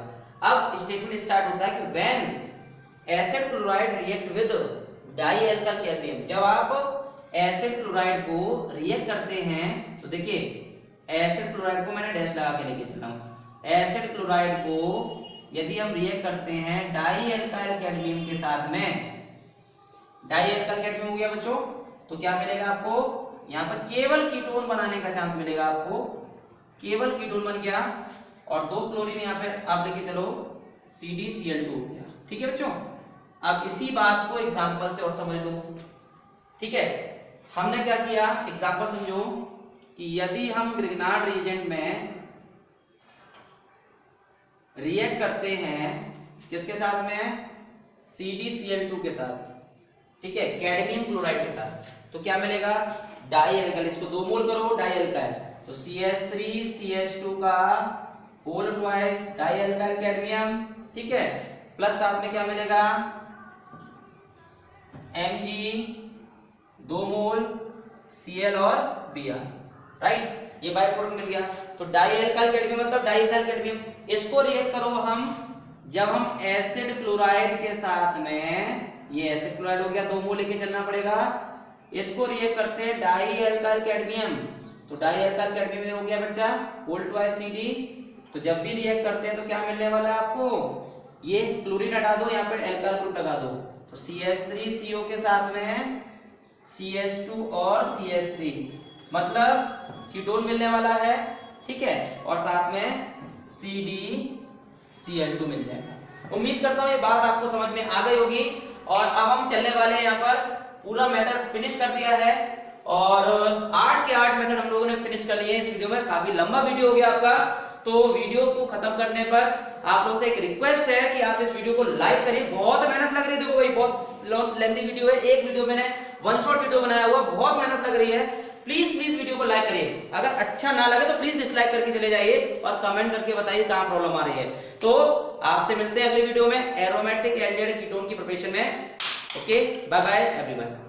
अब स्टेटमेंट स्टार्ट होता है कि when acid chloride react with di alkyl cadmium, जब आप एसिड क्लोराइड को रिएक्ट करते हैं, तो देखिए एसिड क्लोराइड को मैंने डैश लगा के लेके चला हूं, एसिड क्लोराइड को यदि हम रिएक्ट करते हैं डाई एल्काइल कैडमियम के साथ में, डाई एल्काइल कैडमियम हो गया बच्चों, तो क्या मिलेगा आपको यहाँ पर केवल कीटोन बनाने का चांस मिलेगा आपको, केवल कीटोन बन गया, और 2 क्लोरीन यहाँ पे आप लेके चलो CdCl2 हो गया, ठीक है बच्चों। अब इसी बात को एग्जांपल से और समझ लो, ठीक है। हमने क्या किया, एग्जांपल समझो कि यदि हम ग्रिग्नार्ड रीजेंट में रिएक्ट करते हैं किसके साथ में, CdCl2 के साथ, ठीक है, कैडमियम क्लोराइड के साथ, तो क्या मिलेगा डाई एल्काइल, इसको 2 मोल करो डाई एल्काइल, तो CH3CH2 का whole twice di alkyl cadmium, ठीक है, प्लस साथ में क्या मिलेगा Mg 2 मोल Cl और Br, राइट, ये बाय प्रोडक्ट मिल गया। तो डाई एल्काइल कैडमियम मतलब डाई इथाइल कैडमियम, इसको रिएक्ट करो हम जब हम एसिड क्लोराइड के साथ में, ये एसिड क्लोराइड हो गया 2 मोल लेके चलना पड़ेगा, इसको रिएक्ट करते हैं डाई अल्काइल कैडमियम, तो डाई अल्काइल कैडमियम हो गया बच्चा Ol2Icd। तो जब भी रिएक्ट करते हैं तो क्या मिलने वाला है आपको, ये क्लोरीन हटा दो, यहाँ पे अल्काइल ग्रुप लगा दो, तो CH3CO के साथ में CH2 और CH3, मतलब कीटोन मिलने वाला है, ठीक है, और साथ में CdCl2 मिल जाएगा। उम्मीद करता हूँ ये बात आपको समझ में आ गई होगी। और अब हम चलने वाले हैं, यहाँ पर पूरा मेथड फिनिश कर दिया है और 8 के 8 मेथड हम लोगों ने फिनिश कर लिए इस वीडियो में। काफी लंबा वीडियो हो गया आपका, तो वीडियो को खत्म करने पर आप लोगों से एक रिक्वेस्ट है कि आप इस वीडियो को लाइक करिए। बहुत मेहनत लग रही है, देखो भाई बहुत लेंथी वीडियो है, एक वीडियो मैंने वन शॉट वीडियो बनाया हुआ, बहुत मेहनत लग रही है। प्लीज वीडियो को लाइक करिए, अगर अच्छा ना लगे तो प्लीज डिसलाइक करके चले जाइए और कमेंट करके बताइए कहां प्रॉब्लम आ रही है। तो आपसे मिलते हैं अगले वीडियो में एरोमेटिक एल्डिहाइड कीटोन की प्रिपरेशन में। Okay, bye bye everyone.